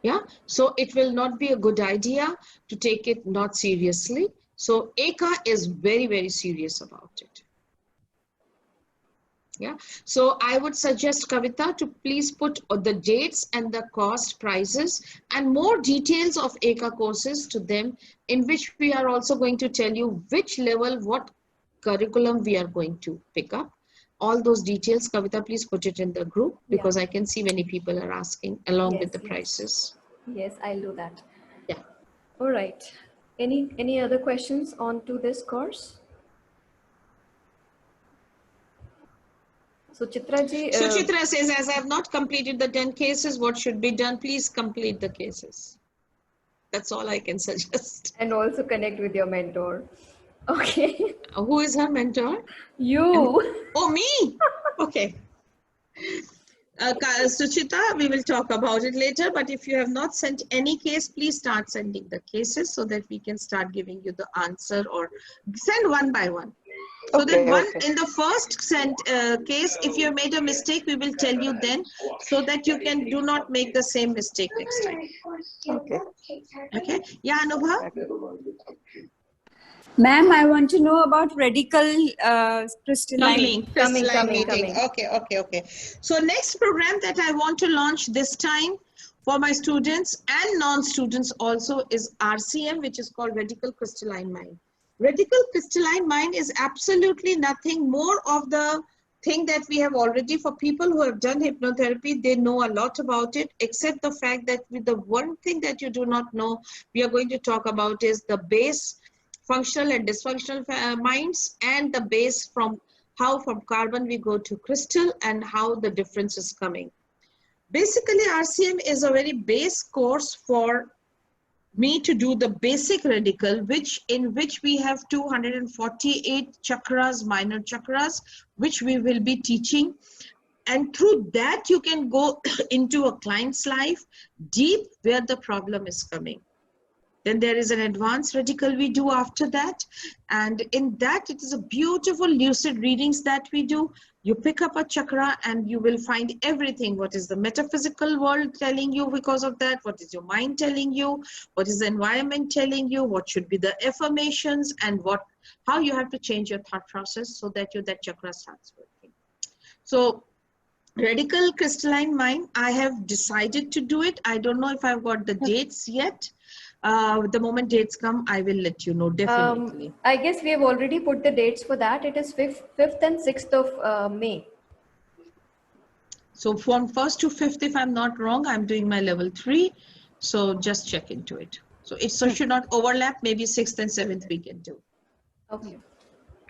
Yeah, so it will not be a good idea to take it not seriously. So Eka is very, very serious about it. Yeah, so I would suggest Kavita to please put the dates and the cost, prices, and more details of Eka courses to them, in which we are also going to tell you which level, what curriculum we are going to pick up. All those details, Kavita, please put it in the group, because I can see many people are asking along with the prices. Yes, I'll do that. Yeah. All right. Any other questions on to this course? So Chitra ji, Suchitra says, as I have not completed the 10 cases, what should be done? Please complete the cases. That's all I can suggest. and also connect with your mentor. Okay. Who is her mentor? You. Oh, me? Okay. Suchita, we will talk about it later, but if you have not sent any case, please start sending the cases so that we can start giving you the answer, or send one by one. So that one in the first sent case, if you have made a mistake, we will tell you then, so that you can do not make the same mistake next time. Okay. Yeah, Anubha? Ma'am, I want to know about radical crystalline. Healing, Coming. Okay. So next program that I want to launch this time for my students and non-students also is RCM, which is called Radical Crystalline Mind. Radical Crystalline Mind is absolutely nothing more of the thing that we have already. For people who have done hypnotherapy, they know a lot about it, except the fact that with the one thing that you do not know, we are going to talk about is the base functional and dysfunctional minds, and the base from how from carbon we go to crystal and how the difference is coming. Basically, RCM is a very base course for me to do the basic radical, in which we have 248 chakras, minor chakras, which we will be teaching. And through that, you can go into a client's life deep where the problem is coming. Then there is an advanced radical we do after that. And in that, it is a beautiful lucid readings that we do. You pick up a chakra and you will find everything. What is the metaphysical world telling you because of that? What is your mind telling you? What is the environment telling you? What should be the affirmations, and how you have to change your thought process so that that chakra starts working. So radical crystalline mind, I have decided to do it. I don't know if I've got the dates yet. The moment dates come, I will let you know, definitely. I guess we have already put the dates for that. It is 5th and 6th of May. So from 1st to 5th, if I'm not wrong, I'm doing my level 3. So just check into it. So it should not overlap. Maybe 6th and 7th we can do. Okay.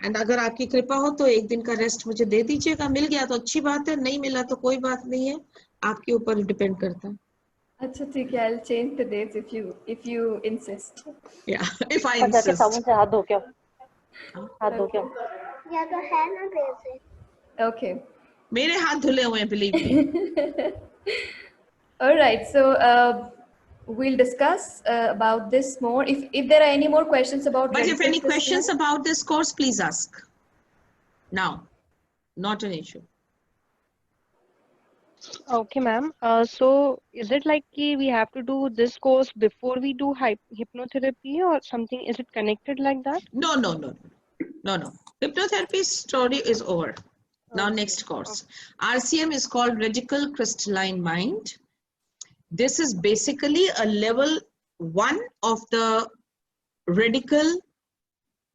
And अगर आपकी कृपा हो तो एक दिन का rest मुझे दे दीजिएगा. मिल गया तो अच्छी बात है, नहीं मिला तो कोई बात नहीं है. आपके ऊपर डिपेंड करता है. अच्छा ठीक है, I'll change the dates if you insist. Yeah, if I insist. साबुन से हाथ धो के हाथ धो के या तो है ना पैसे. Okay. मेरे हाथ धुले हुए हैं, believe me. All right, so we'll discuss about this more. If there are any more questions about. But if any questions about this course, please ask. Now, not an issue. Okay, ma'am. So is it like we have to do this course before we do hypnotherapy or something? Is it connected like that? No. Hypnotherapy story is over. Now next course. RCM is called Radical Crystalline Mind. This is basically a level 1 of the radical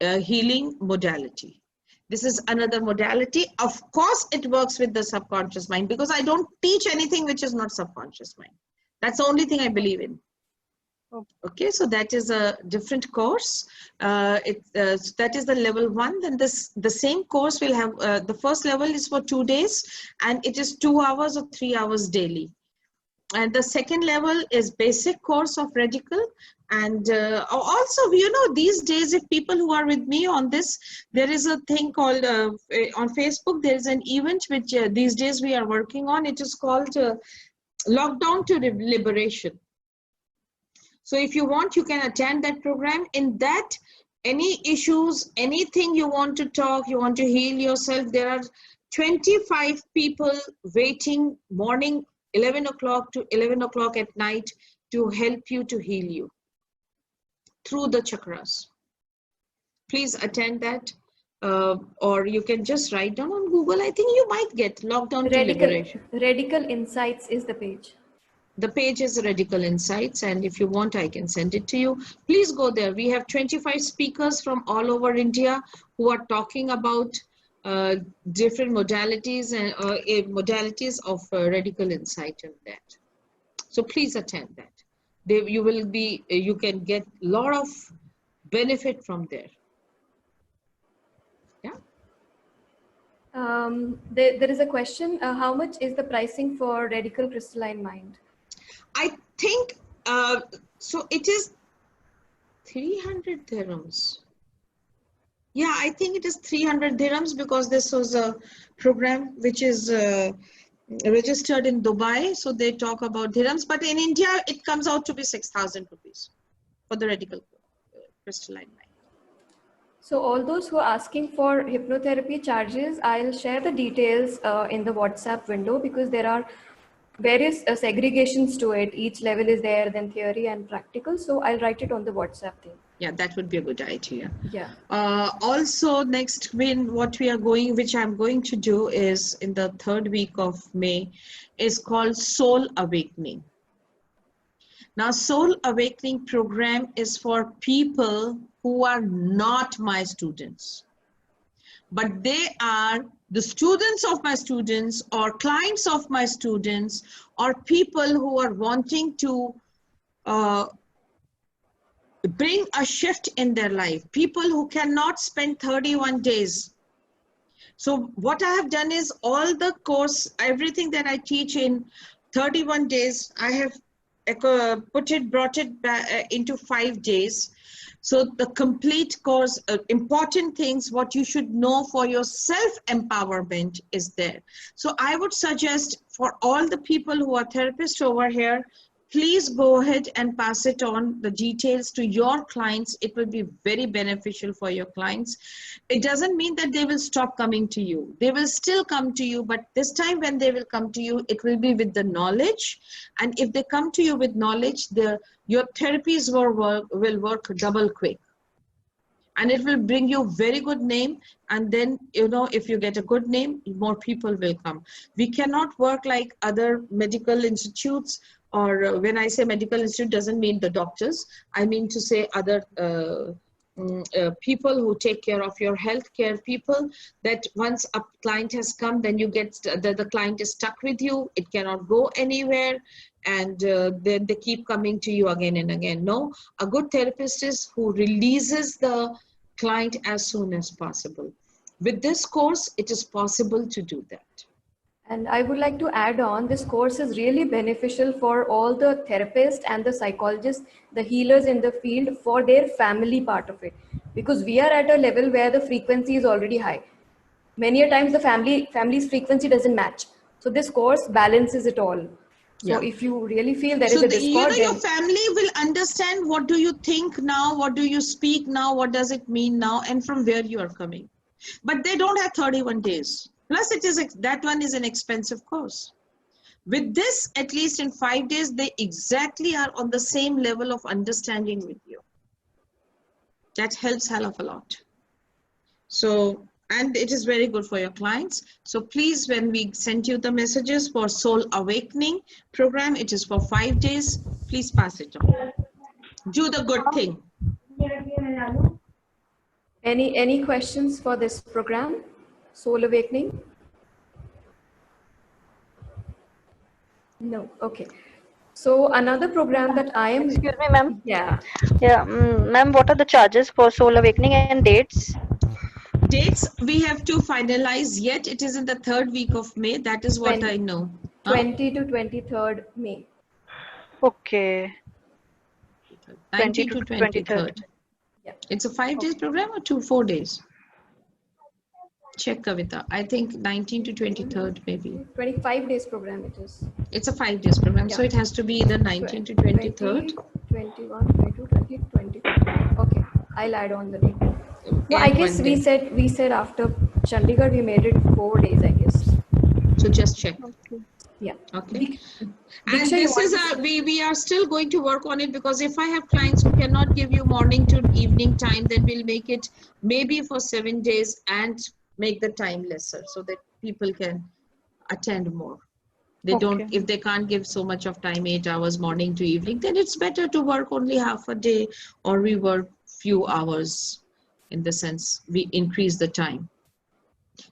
healing modality. This is another modality. Of course, it works with the subconscious mind, because I don't teach anything which is not subconscious mind. That's the only thing I believe in. Okay, so that is a different course. That is the level 1. Then the same course will have, the first level is for 2 days, and it is 2 hours or 3 hours daily. And the second level is basic course of radical. And also, you know, these days, if people who are with me on this, there is a thing called on Facebook, there is an event which these days we are working on. It is called Lockdown to Liberation. So if you want, you can attend that program. In that, any issues, anything you want to talk, you want to heal yourself, there are 25 people waiting morning 11 o'clock to 11 o'clock at night to help you to heal you through the chakras. Please attend that. Or you can just write down on Google. I think you might get Lockdown to Liberation. Radical Insights is the page. The page is Radical Insights, and if you want, I can send it to you. Please go there. We have 25 speakers from all over India who are talking about different modalities and modalities of Radical Insight in that. So please attend that. You can get a lot of benefit from there. Yeah. There is a question. How much is the pricing for Radical Crystalline Mind? I think, so it is 300 dirhams. Yeah, I think it is 300 dirhams because this was a program which is registered in Dubai. So they talk about dirhams, but in India, it comes out to be 6,000 rupees for the Radical Crystalline Mind. So all those who are asking for hypnotherapy charges, I'll share the details in the WhatsApp window, because there are various segregations to it. Each level is there, then theory and practical. So I'll write it on the WhatsApp thing. Yeah, that would be a good idea. Yeah. Also, next what we are going, which I'm going to do is in the 3rd week of May, is called Soul Awakening. Now, Soul Awakening program is for people who are not my students, but they are the students of my students or clients of my students, or people who are wanting to bring a shift in their life, people who cannot spend 31 days. So what I have done is all the course, everything that I teach in 31 days, I have brought it back into 5 days. So the complete course, important things, what you should know for your self-empowerment is there. So I would suggest for all the people who are therapists over here, please go ahead and pass it on, the details, to your clients. It will be very beneficial for your clients. It doesn't mean that they will stop coming to you. They will still come to you, but this time when they will come to you, it will be with the knowledge. And if they come to you with knowledge, your therapies will work double quick. And it will bring you very good name. And then, if you get a good name, more people will come. We cannot work like other medical institutes, or when I say medical institute, doesn't mean the doctors. I mean to say other people who take care of your healthcare people, that once a client has come, then you get, the client is stuck with you. It cannot go anywhere. And then they keep coming to you again and again. No, a good therapist is who releases the client as soon as possible. With this course, it is possible to do that. And I would like to add on, this course is really beneficial for all the therapists and the psychologists, the healers in the field, for their family part of it. Because we are at a level where the frequency is already high. Many a times the family's frequency doesn't match. So this course balances it all. So if you really feel there is a discord, your family will understand what do you think now, what do you speak now, what does it mean now, and from where you are coming. But they don't have 31 days. Plus, that one is an expensive course. With this, at least in 5 days, they exactly are on the same level of understanding with you. That helps hell of a lot. So, and it is very good for your clients. So please, when we send you the messages for Soul Awakening program, it is for 5 days. Please pass it on. Do the good thing. Any questions for this program, Soul Awakening? No. Okay. So another program that I am. Excuse me, ma'am. Yeah. Yeah, ma'am. What are the charges for Soul Awakening and dates? Dates we have to finalize yet. It is in the 3rd week of May. That is what I know. 20 to 23rd May. Okay. 20 to 23rd. Yeah. It's a 5 days program or 4 days? Check, Kavita. I think 19 to 23rd maybe. 25 days program it is. It's a 5 days program, so Yeah. it has to be either 19 to 23rd. 21, 22, 20, 24. Okay, I'll add on the date. No, I And guess one we day. said after Chandigarh we made it 4 days, I guess. So just check. Okay. Yeah. Okay. And Diksha, you this is want to say? we are still going to work on it, because if I have clients who cannot give you morning to evening time, then we'll make it maybe for 7 days and make the time lesser so that people can attend more. They don't, Okay. if they can't give so much of time, 8 hours morning to evening, then it's better to work only half a day, or we work few hours, in the sense we increase the time.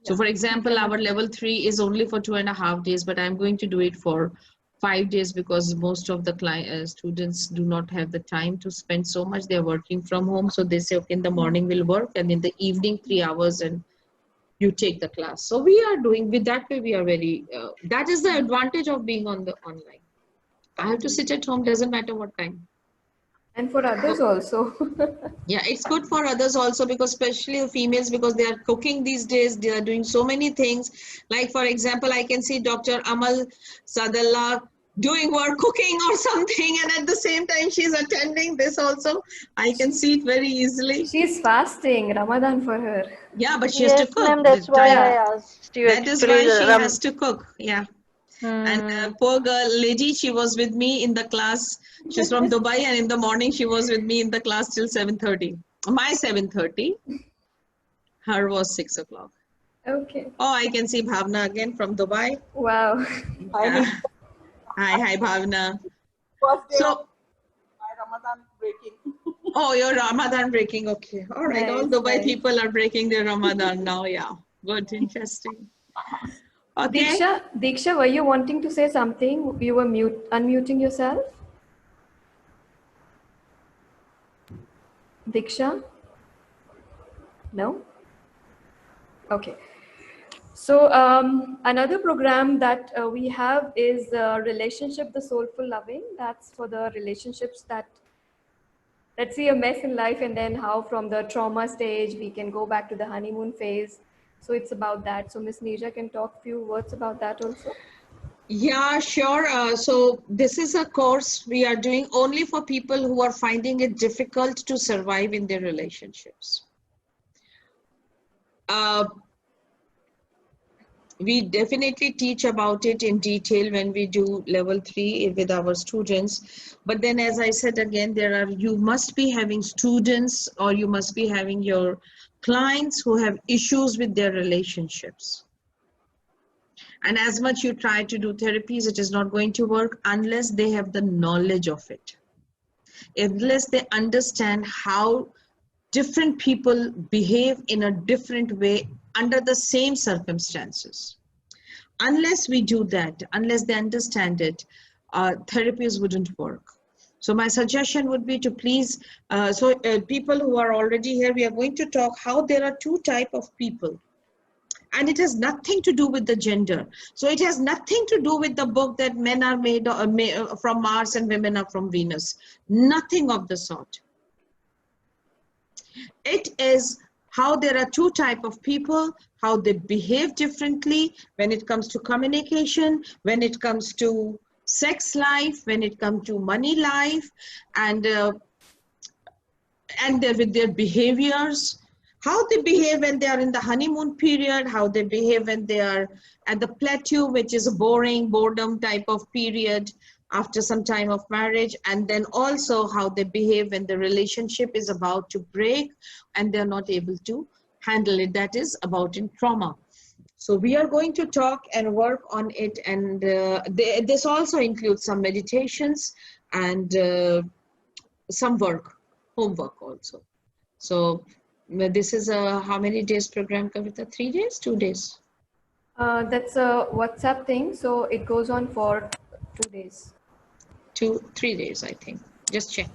So for example, our level 3 is only for 2.5 days, but I'm going to do it for 5 days, because most of the students do not have the time to spend so much. They're working from home. So they say, okay, in the morning we'll work, and in the evening 3 hours, and you take the class. So we are doing with that way. We are very, that is the advantage of being on the online. I have to sit at home, doesn't matter what time. And for others also. Yeah, it's good for others also, because especially females, because they are cooking these days, they are doing so many things. Like for example, I can see Dr. Amal Sadallah doing work, cooking or something, and at the same time she's attending this also. I can see it very easily. She's fasting, Ramadan for her. Yeah, but she has to Yes, cook. ma'am. That's why I asked you That is actually. why she has to cook. Yeah. And Hmm. poor girl, lady, she was with me in the class. She's from Dubai, and in the morning she was with me in the class till 7:30. My 7:30. Her was 6 o'clock. Okay. Oh, I can see Bhavna again from Dubai. Wow. Yeah. Hi, Bhavna. First day of So, my Ramadan breaking. oh, your Ramadan breaking. Okay. All right. All Nice, Dubai nice. people are breaking their Ramadan now. Yeah. Good. Interesting. Okay. Diksha, were you wanting to say something? You were unmuting yourself? Diksha? No? Okay. So another program that we have is Relationship the Soulful Loving. That's for the relationships that, let's see, a mess in life, and then how from the trauma stage we can go back to the honeymoon phase. So it's about that. So Miss Neerja can talk a few words about that also. Yeah, sure. So this is a course we are doing only for people who are finding it difficult to survive in their relationships. We definitely teach about it in detail when we do level 3 with our students. But then, as I said again, you must be having students, or you must be having your clients who have issues with their relationships. And as much you try to do therapies, it is not going to work unless they have the knowledge of it. Unless they understand how different people behave in a different way under the same circumstances. Unless we do that, unless they understand it, therapies wouldn't work. So my suggestion would be to please, people who are already here, we are going to talk how there are 2 types of people. And it has nothing to do with the gender. So it has nothing to do with the book that men are made from Mars and women are from Venus. Nothing of the sort. It is how there are 2 types of people, how they behave differently when it comes to communication, when it comes to sex life, when it comes to money life, and with their behaviors, how they behave when they are in the honeymoon period, how they behave when they are at the plateau, which is a boredom type of period after some time of marriage, and then also how they behave when the relationship is about to break and they're not able to handle it. That is about in trauma. So we are going to talk and work on it, and this also includes some meditations and some homework also. So this is a how many days program, Kavita? 3 days, 2 days? That's a WhatsApp thing, so it goes on for 2 days. 3 days, I think. Just check.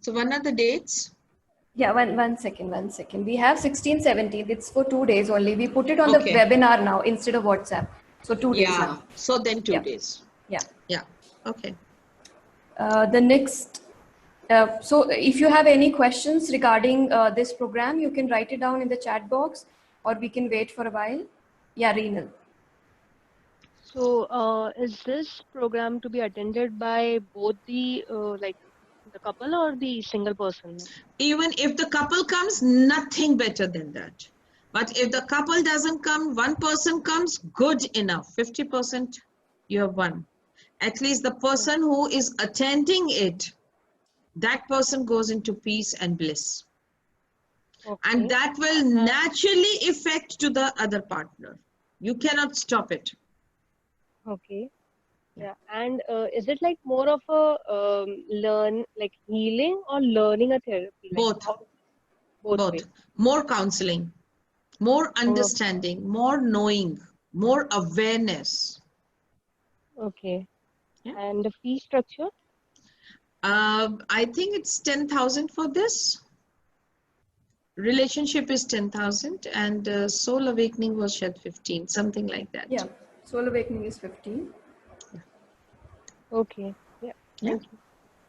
So when are the dates? Yeah, one second. We have 16, 17. It's for 2 days only. We put it on Okay. the webinar now instead of WhatsApp. So 2 days now. So then 2 Yeah. days. Yeah. Yeah. Okay. The next So if you have any questions regarding this program, you can write it down in the chat box, or we can wait for a while. Yeah, Reenal. So, is this program to be attended by both the like the couple or the single person? Even if the couple comes, nothing better than that. But if the couple doesn't come, one person comes, good enough. 50% you have won. At least the person who is attending it, that person goes into peace and bliss. Okay. And that will naturally affect to the other partner. You cannot stop it. Okay. Yeah. And is it like more of a like healing or learning a therapy? Like Both. Both ways. More counseling, more Oh, understanding, more knowing, more awareness. okay. Yeah. And the fee structure? I think it's 10,000 for this. Relationship is 10,000 and soul awakening was shared 15, something like that. Yeah, soul awakening is 15. Okay. Yeah. Thank you.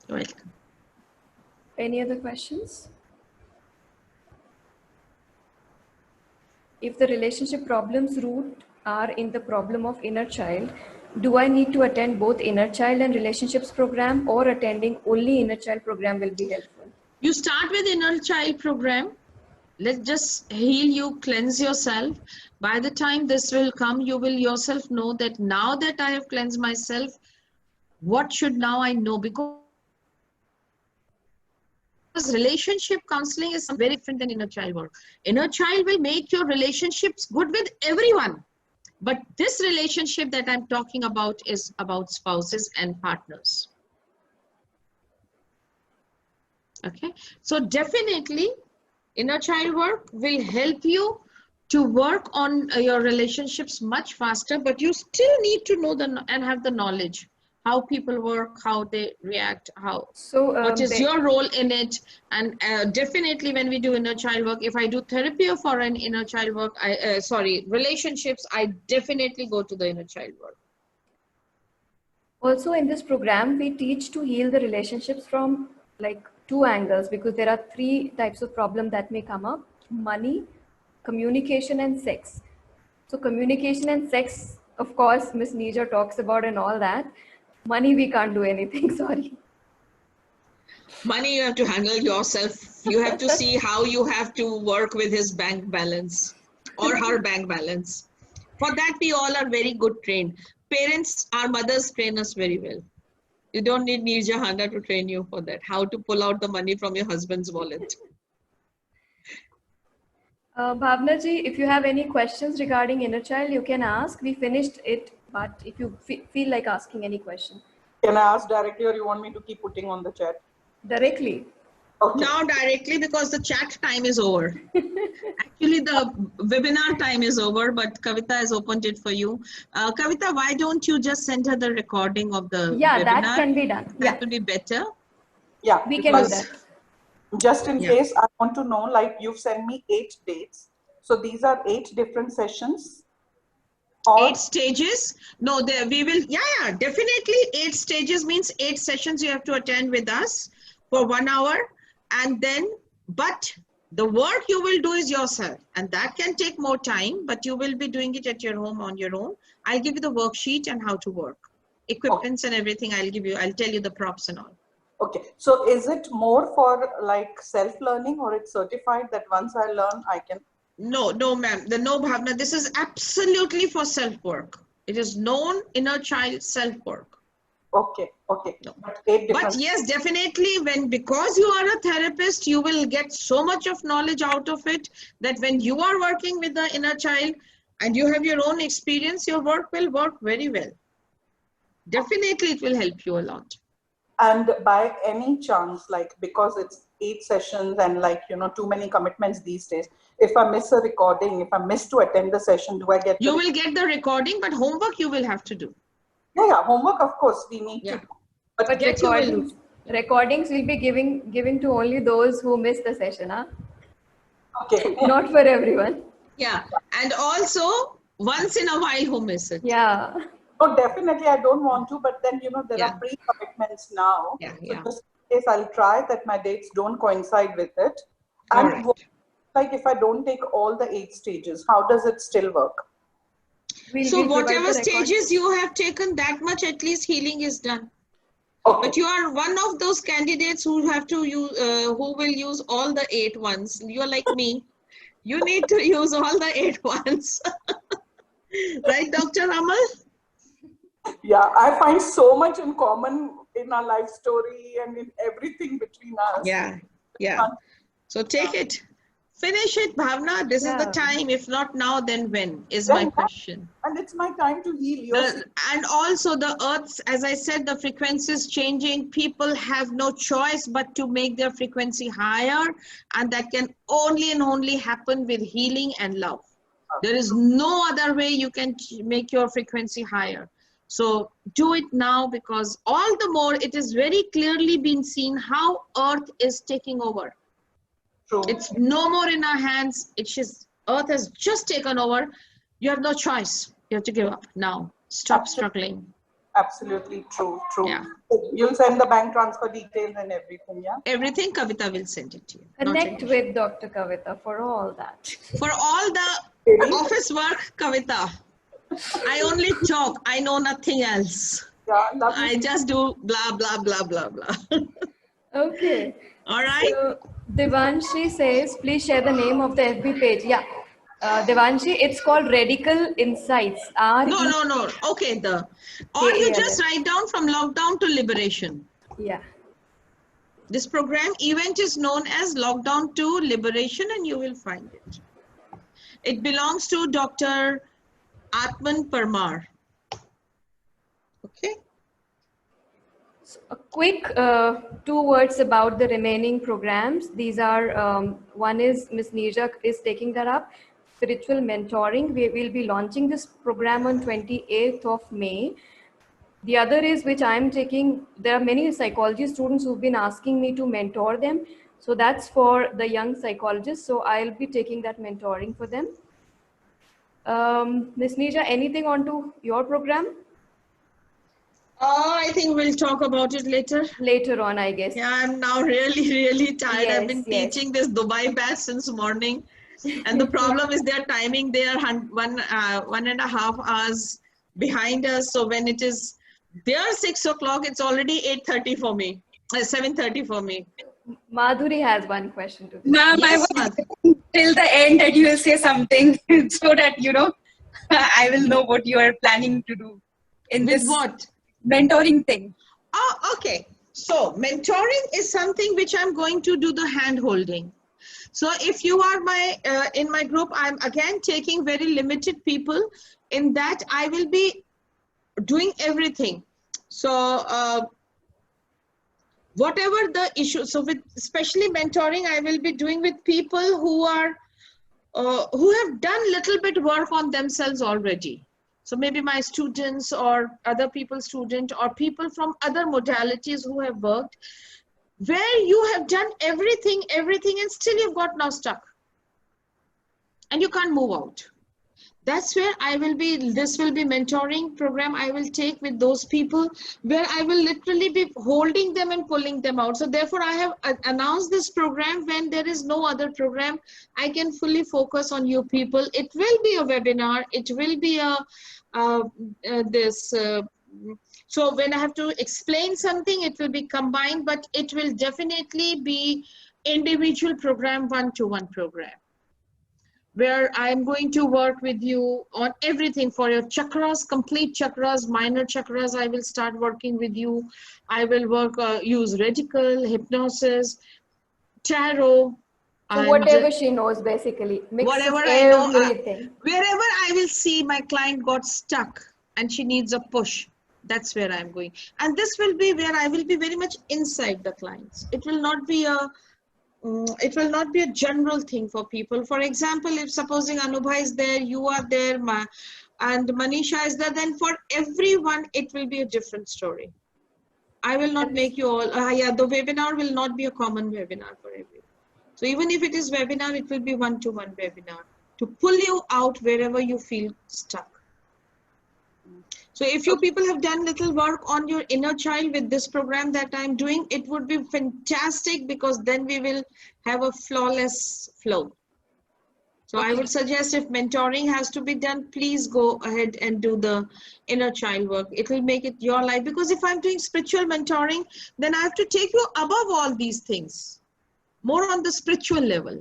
You're welcome. Any other questions? If the relationship problems root are in the problem of inner child, do I need to attend both inner child and relationships program, or attending only inner child program will be helpful? You start with inner child program. Let's just heal you, cleanse yourself. By the time this will come, you will yourself know that now that I have cleansed myself, what should now I know? Because relationship counseling is very different than inner child work. Inner child will make your relationships good with everyone. But this relationship that I'm talking about is about spouses and partners. Okay, so definitely inner child work will help you to work on your relationships much faster, but you still need to know and have the knowledge how people work, how they react, what is your role in it. And definitely when we do inner child work, if I do therapy for an inner child work, relationships, I definitely go to the inner child work. Also in this program, we teach to heal the relationships from like 2 angles, because there are 3 types of problem that may come up: money, communication, and sex. So communication and sex, of course, Miss Neerja talks about and all that. Money, we can't do anything, sorry. Money, you have to handle yourself. You have to see how you have to work with his bank balance or her bank balance. For that, we all are very good trained. Parents, our mothers train us very well. You don't need Neerja, Handa to train you for that. How to pull out the money from your husband's wallet. Bhavna ji, if you have any questions regarding inner child, you can ask. We finished it, but if you feel like asking any question. Can I ask directly, or you want me to keep putting on the chat? Directly. Okay. Now directly, because the chat time is over. Actually, the webinar time is over, but Kavita has opened it for you. Kavita, why don't you just send her the recording of the webinar? That can be done. That would be better. Yeah, we can do that. Just in case, I want to know, like you've sent me 8 dates. So these are 8 different sessions. Or 8 stages. No, we will, definitely 8 stages means 8 sessions you have to attend with us for 1 hour. And then, but the work you will do is yourself, and that can take more time, but you will be doing it at your home on your own. I'll give you the worksheet and how to work. Equipments and everything I'll tell you the props and all. Okay, so is it more for like self-learning, or it's certified that once I learn, I can? No, ma'am. No, Bhavna. This is absolutely for self-work. It is known inner child self-work. Okay. No. But yes, definitely because you are a therapist, you will get so much of knowledge out of it that when you are working with the inner child and you have your own experience, your work will work very well. Definitely it will help you a lot. And by any chance, like, because it's 8 sessions and like, too many commitments these days, if I miss a recording, if I miss to attend the session, do I get? You will get the recording, but homework you will have to do. Yeah, homework, of course, we need to do. But recordings will be given to only those who miss the session, huh? Okay. Not for everyone. Yeah, and also once in a while who miss it. Yeah. Oh, definitely, I don't want to, but then, there are pre-commitments now. Yeah. So just case, I'll try that my dates don't coincide with it. All And right. like if I don't take all the 8 stages, how does it still work? So whatever stages you have taken, that much at least healing is done. Okay. But you are one of those candidates who have to use, who will use all the 8 ones. You're like me. You need to use all the 8 ones. Right, Dr. Amal? Yeah, I find so much in common in our life story and in everything between us. Yeah, yeah. So take it. Finish it, Bhavna. This is the time. If not now, then when is my question. And it's my time to heal. And also the earth's, as I said, the frequency is changing. People have no choice but to make their frequency higher. And that can only and only happen with healing and love. There is no other way you can make your frequency higher. So do it now, because all the more it is very clearly been seen how earth is taking over. True. It's no more in our hands. It's just earth has just taken over. You have no choice. You have to give up now. Stop struggling. Absolutely true. True. Yeah. You'll send the bank transfer details and everything, yeah? Everything, Kavita will send it to you. Connect with Dr. Kavita for all that. For all the office work, Kavita, I only talk. I know nothing else. Yeah, I just do blah, blah, blah, blah, blah. Okay. All right. So Devanshi says, please share the name of the FB page. Yeah. Devanshi, it's called Radical Insights. No. Okay, or you just write down from lockdown to liberation. Yeah. This program event is known as Lockdown to Liberation, and you will find it. It belongs to Dr. Atman Parmar. Okay. So a quick 2 words about the remaining programs. These are, one is Miss Neerja is taking that up. Spiritual mentoring. We will be launching this program on 28th of May. The other is, which I'm taking, there are many psychology students who've been asking me to mentor them. So that's for the young psychologists. So I'll be taking that mentoring for them. Ms. Neerja, anything onto your program? I think we'll talk about it later. Later on, I guess. Yeah, I'm now really tired. Yes, I've been teaching this Dubai batch since morning. And the problem is their timing. They are 1.5 hours behind us. So when it is their 6 o'clock, it's already 8:30 for me, 7:30 for me. Madhuri has one question to this. Ma'am, Yes, I was till the end that you will say something so that, I will know what you are planning to do in With this what? mentoring thing. Oh, okay. So mentoring is something which I'm going to do the hand holding. So if you are in my group, I'm again taking very limited people. In that, I will be doing everything. So whatever the issue, so with especially mentoring, I will be doing with people who are who have done little bit work on themselves already. So maybe my students or other people's student or people from other modalities who have worked, where you have done everything and still you've got now stuck and you can't move out. That's where this will be mentoring program I will take with those people, where I will literally be holding them and pulling them out. So therefore I have announced this program when there is no other program. I can fully focus on you people. It will be a webinar. It will be so when I have to explain something, it will be combined, but it will definitely be individual program, one-to-one program, where I'm going to work with you on everything for your chakras, complete chakras, minor chakras. I will start working with you. I will use radical, hypnosis, tarot. So whatever she knows, basically. Whatever I know, wherever I will see my client got stuck and she needs a push, that's where I'm going. And this will be where I will be very much inside the clients. It will not be a general thing for people. For example, if supposing Anubha is there, you are there, and Manisha is there, then for everyone, it will be a different story. I will not make you all, the webinar will not be a common webinar for everyone. So even if it is webinar, it will be one-to-one webinar to pull you out wherever you feel stuck. So if you people have done little work on your inner child with this program that I'm doing, it would be fantastic, because then we will have a flawless flow. So I would suggest, if mentoring has to be done, please go ahead and do the inner child work. It will make it your life, because if I'm doing spiritual mentoring, then I have to take you above all these things, more on the spiritual level.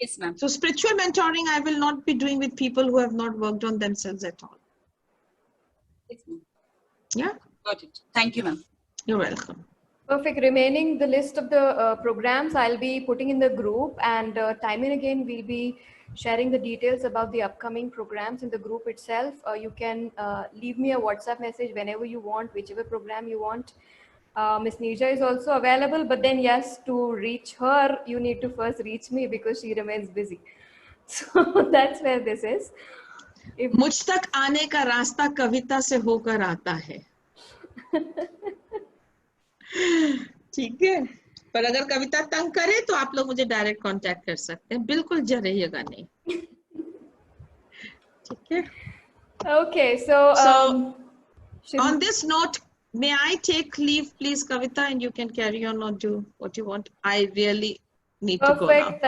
Yes, ma'am. So spiritual mentoring I will not be doing with people who have not worked on themselves at all. Yes, ma'am. Yeah. Got it. Thank you, ma'am. You're welcome. Perfect. Remaining the list of the programs I'll be putting in the group, and time and again we'll be sharing the details about the upcoming programs in the group itself. You can leave me a WhatsApp message whenever you want, whichever program you want. Miss Neerja is also available, but then yes, to reach her, you need to first reach me because she remains busy. So that's where this is. मुझ तक आने का रास्ता कविता से होकर आता है. ठीक है, पर अगर कविता तंग करे तो आप लोग मुझे डायरेक्ट कांटेक्ट कर सकते हैं, बिल्कुल डरिएगा नहीं. ठीक है. Okay, so on this note, may I take leave, please, Kavita, and you can carry on or do what you want. I really need to go now. Perfect.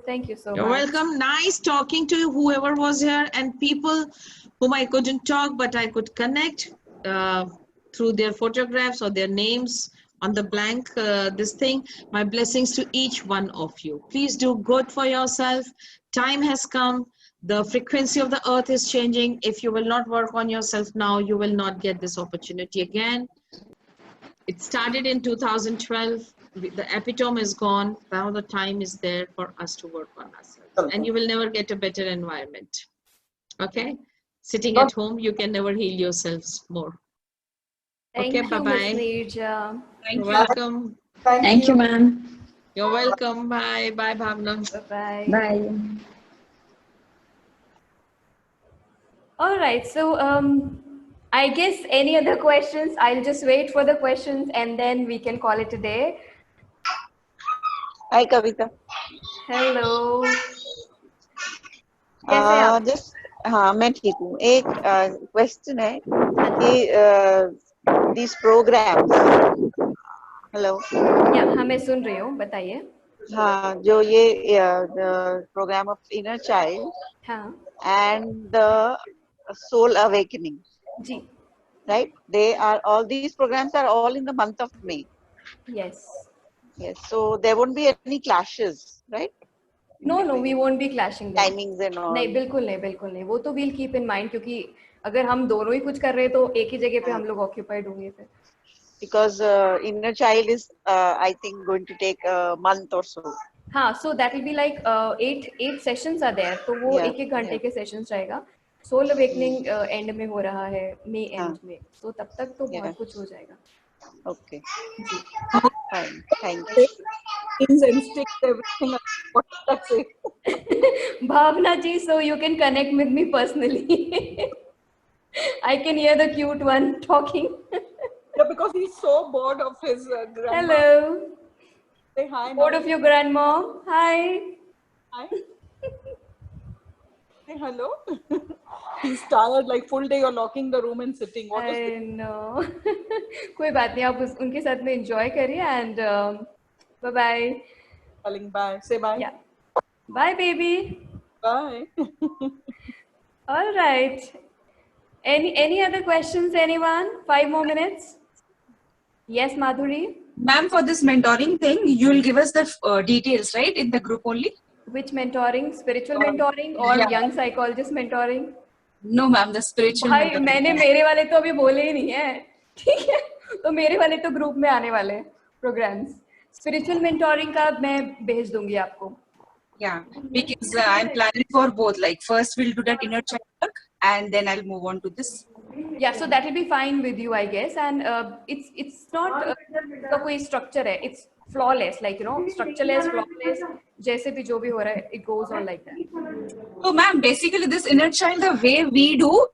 Thank you so You're much. welcome. Nice talking to you, whoever was here, and people whom I couldn't talk, but I could connect through their photographs or their names on the blank this thing. My blessings to each one of you. Please do good for yourself. Time has come. The frequency of the earth is changing. If you will not work on yourself now, you will not get this opportunity again. It started in 2012. The epitome is gone. Now the time is there for us to work on ourselves. And you will never get a better environment. Okay? Sitting at home, you can never heal yourselves more. Thank Okay, you, bye-bye. Miss Neerja. You're welcome. Thank you, ma'am. You're welcome. Bye. Bye, Bhavna. Bye-bye. Bye. All right, so I guess any other questions? I'll just wait for the questions and then we can call it a day. Hi, Kavita. Hello. कैसे हैं आप? Just हाँ मैं ठीक हूँ. एक question है कि these programs. Hello. या हाँ मैं सुन रही हूँ, बताइए. हाँ जो ये the program of inner child हाँ. and the soul awakening. Ji. Right? They are all these programs are all in the month of May. Yes. Yes. So there won't be any clashes, right? No, we won't be clashing them. Timings and all. नहीं बिल्कुल नहीं. वो तो we'll keep in mind क्योंकि अगर हम दोनों ही कुछ कर रहे हैं तो एक ही जगह पे हम लोग occupied होंगे फिर. Because inner child is I think going to take a month or so. हाँ, so that will be like 8 sessions are there. तो वो एक घंटे के sessions रहेगा. Soul awakening end में हो रहा है, May end में. तो तब तक तो बहुत कुछ हो जाएगा. Okay. Ji. Fine. Thank you. And sticks, everything. What did I say? Bhavna ji, so you can connect with me personally. I can hear the cute one talking. Yeah, because he's so bored of his grandma. Hello. Say hi. Bored of your grandma. Hi. Hi. Say hello. He's tired, like full day you're locking the room and sitting. What is I know. कोई बात नहीं, आप उनके साथ में enjoy करिए and bye bye. Telling bye. Say bye. Yeah. Bye, baby. Bye. All right. Any other questions, anyone? 5 more minutes. Yes, Madhuri. Ma'am, for this mentoring thing, you'll give us the details, right, in the group only? Which mentoring? Spiritual mentoring or young psychologist mentoring? No, ma'am, the spiritual भाई mentoring. मैंने मेरे वाले तो अभी बोले ही नहीं है, ठीक है? तो मेरे वाले तो ग्रुप में आने वाले हैं programs. Spiritual mentoring का मैं भेज दूंगी आपको. Yeah, because I'm planning for both. Like first we'll do that inner child work, and then I'll move on to this. Yeah, so that will be fine with you, I guess. And it's not का कोई structure है. It's flawless, like structureless, flawless. जैसे भी जो भी हो रहा है, it goes on like that. So, ma'am, basically this inner child, the way we do,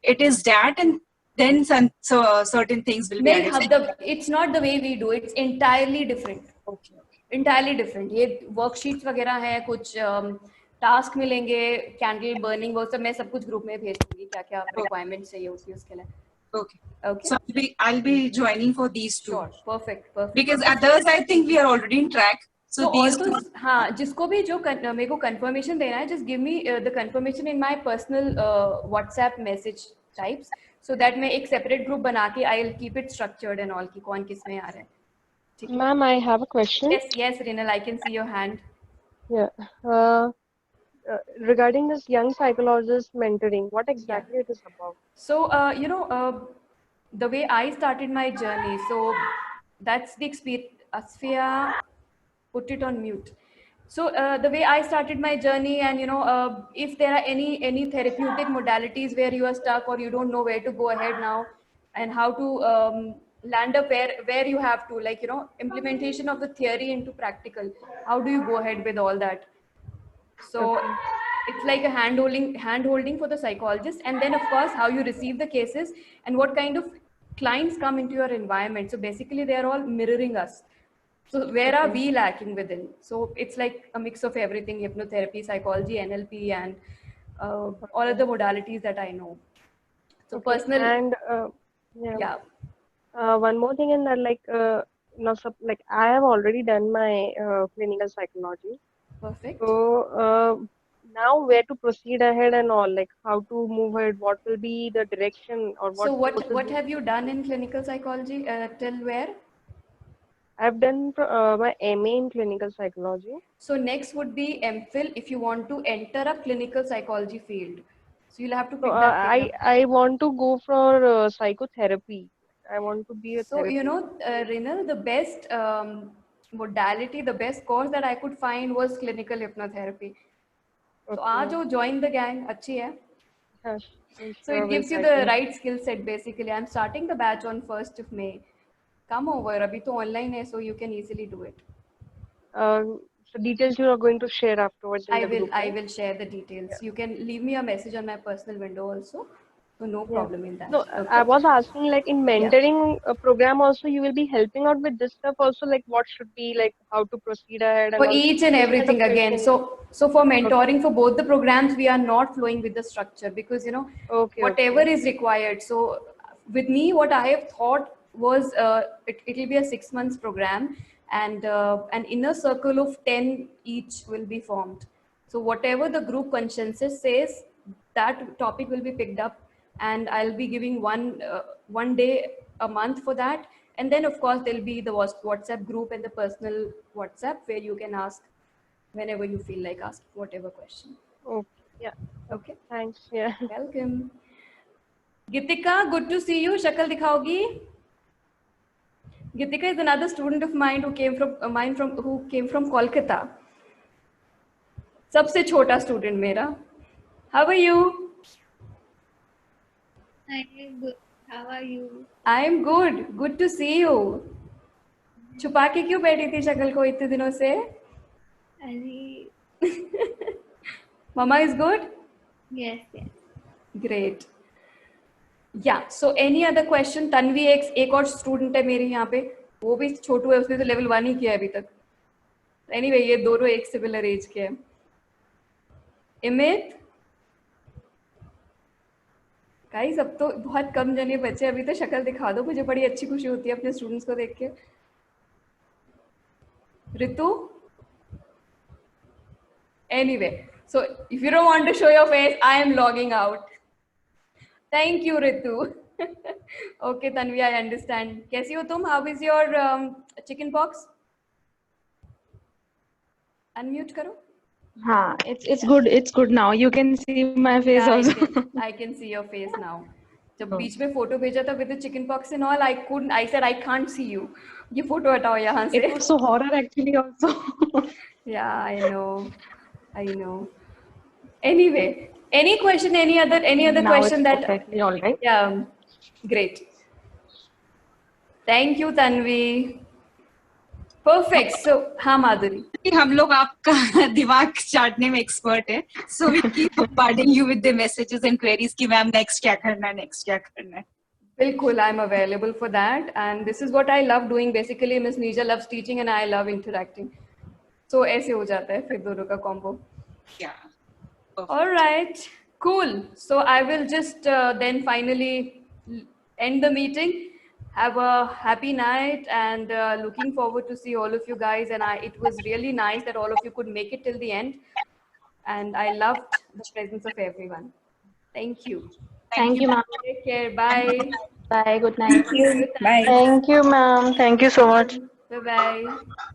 it is that, and then certain things will be added. It's not the way we do. It's entirely different. Okay. Entirely different. ये worksheets वगैरह हैं, कुछ task मिलेंगे, candle burning, वो सब मैं सब कुछ ग्रुप में भेज दूंगी, क्या क्या रिक्वायरमेंट्स चाहिए उसके लिए. Okay. Okay. So I'll be joining for these two. Sure. Perfect. Perfect. Because others, I think we are already in track. So all these those, two. हाँ, जिसको भी जो मेरे को confirmation देना है, just give me the confirmation in my personal WhatsApp message types, so that मैं एक separate group बना के I'll keep it structured and all कि कौन किस में आ रहा है. ठीक है? Ma'am, I have a question. Yes, yes, Rinal, I can see your hand. Yeah. Regarding this young psychologist mentoring, what exactly it is about? So, the way I started my journey, so that's the experience. Asfia, put it on mute. So the way I started my journey, and if there are any therapeutic modalities where you are stuck or you don't know where to go ahead now, and how to land up where you have to, like implementation of the theory into practical. How do you go ahead with all that? So it's like a hand holding for the psychologist, and then of course how you receive the cases and what kind of clients come into your environment. So basically they are all mirroring us. So where are we lacking within? So it's like a mix of everything: hypnotherapy, psychology, NLP, and all other modalities that I know. So personal. And Yeah. One more thing in that, like like I have already done my clinical psychology. Perfect. So now where to proceed ahead and all, like how to move ahead, what will be the direction, or what? So what have you done in clinical psychology till where? I've done my MA in clinical psychology. So next would be MPhil if you want to enter a clinical psychology field. So you'll have to pick So that thing up. I want to go for psychotherapy. I want to be a So therapist. Rinal, the best modality, the best course that I could find was clinical hypnotherapy. So aajo, join the gang, अच्छी है. Yes, I'm So sure it we'll gives you try the to. right skill set basically. I'm starting the batch on 1st of May. Come over, अभी तो online है, so you can easily do it. So details you are going to share afterwards in the group, I right? will share the details. You can leave me a message on my personal window also. So no problem in that. No, Okay. I was asking, like in mentoring program also, you will be helping out with this stuff also, like what should be, like how to proceed ahead and For all. each and This kind of everything again. questions. So for mentoring for both the programs, we are not flowing with the structure because whatever is required. So with me, what I have thought was it will be a 6 months program, and an inner circle of 10 each will be formed. So whatever the group consensus says, that topic will be picked up, and I'll be giving one day a month for that. And then of course there'll be the WhatsApp group and the personal WhatsApp where you can ask whenever you feel like asking whatever question. Okay. Yeah. Okay. Thanks. Yeah. Welcome. Gitika, good to see you. Shakal dikhaogi. Gitika is another student of mine who came from Kolkata. सबसे छोटा student मेरा. How are you? I am good. How are you? I am good. Good to see you. छुपा के क्यों बैठी थी शक्ल को इतने दिनों से? Ali. Mama is good? Yes, yes. Great. Yeah. So any other question? Tanvi एक और student है मेरी यहाँ पे. वो भी छोटू है, उसने तो level 1 ही किया है अभी तक. Anyway, ये दोनों एक similar age के हैं. इमित? गाइस अब तो बहुत कम जने बचे, अभी तो शक्ल दिखा दो, मुझे बड़ी अच्छी खुशी होती है अपने स्टूडेंट्स को देख के. Ritu? Anyway, so if you don't want to show your face, I am logging out. Thank you, Ritu. Okay, Tanvi, I understand. कैसी हो तुम? How is your chicken pox? Unmute करो. हाँ, it's good. It's good now. You can see my face Yeah, also. I can see your face now. जब बीच में photo भेजा था with the chicken pox and all, I said I can't see you. ये photo हटाओ यहाँ से. It was so horror actually also. Yeah, I know. Anyway, any question, any other Now question it's that? perfectly all right. Yeah, great. Thank you, Tanvi. Perfect. So, हाँ माधुरी. हम लोग आपका दिमाग चाटने में एक्सपर्ट है. So we keep bombarding you with the messages and queries कि ma'am next क्या करना है. बिल्कुल, I'm available for that, and this is what I love doing. Basically, Miss Neerja loves teaching and I love interacting. So ऐसे हो जाता है फिर दोनों का combo. Yeah. All right, cool. So I will just then finally end the meeting. Have a happy night, and looking forward to see all of you guys. And it was really nice that all of you could make it till the end. And I loved the presence of everyone. Thank you. Thank you, ma'am. Take care. Bye. Bye. Good night. Good night. Thank you, ma'am. Thank you so much. Bye bye.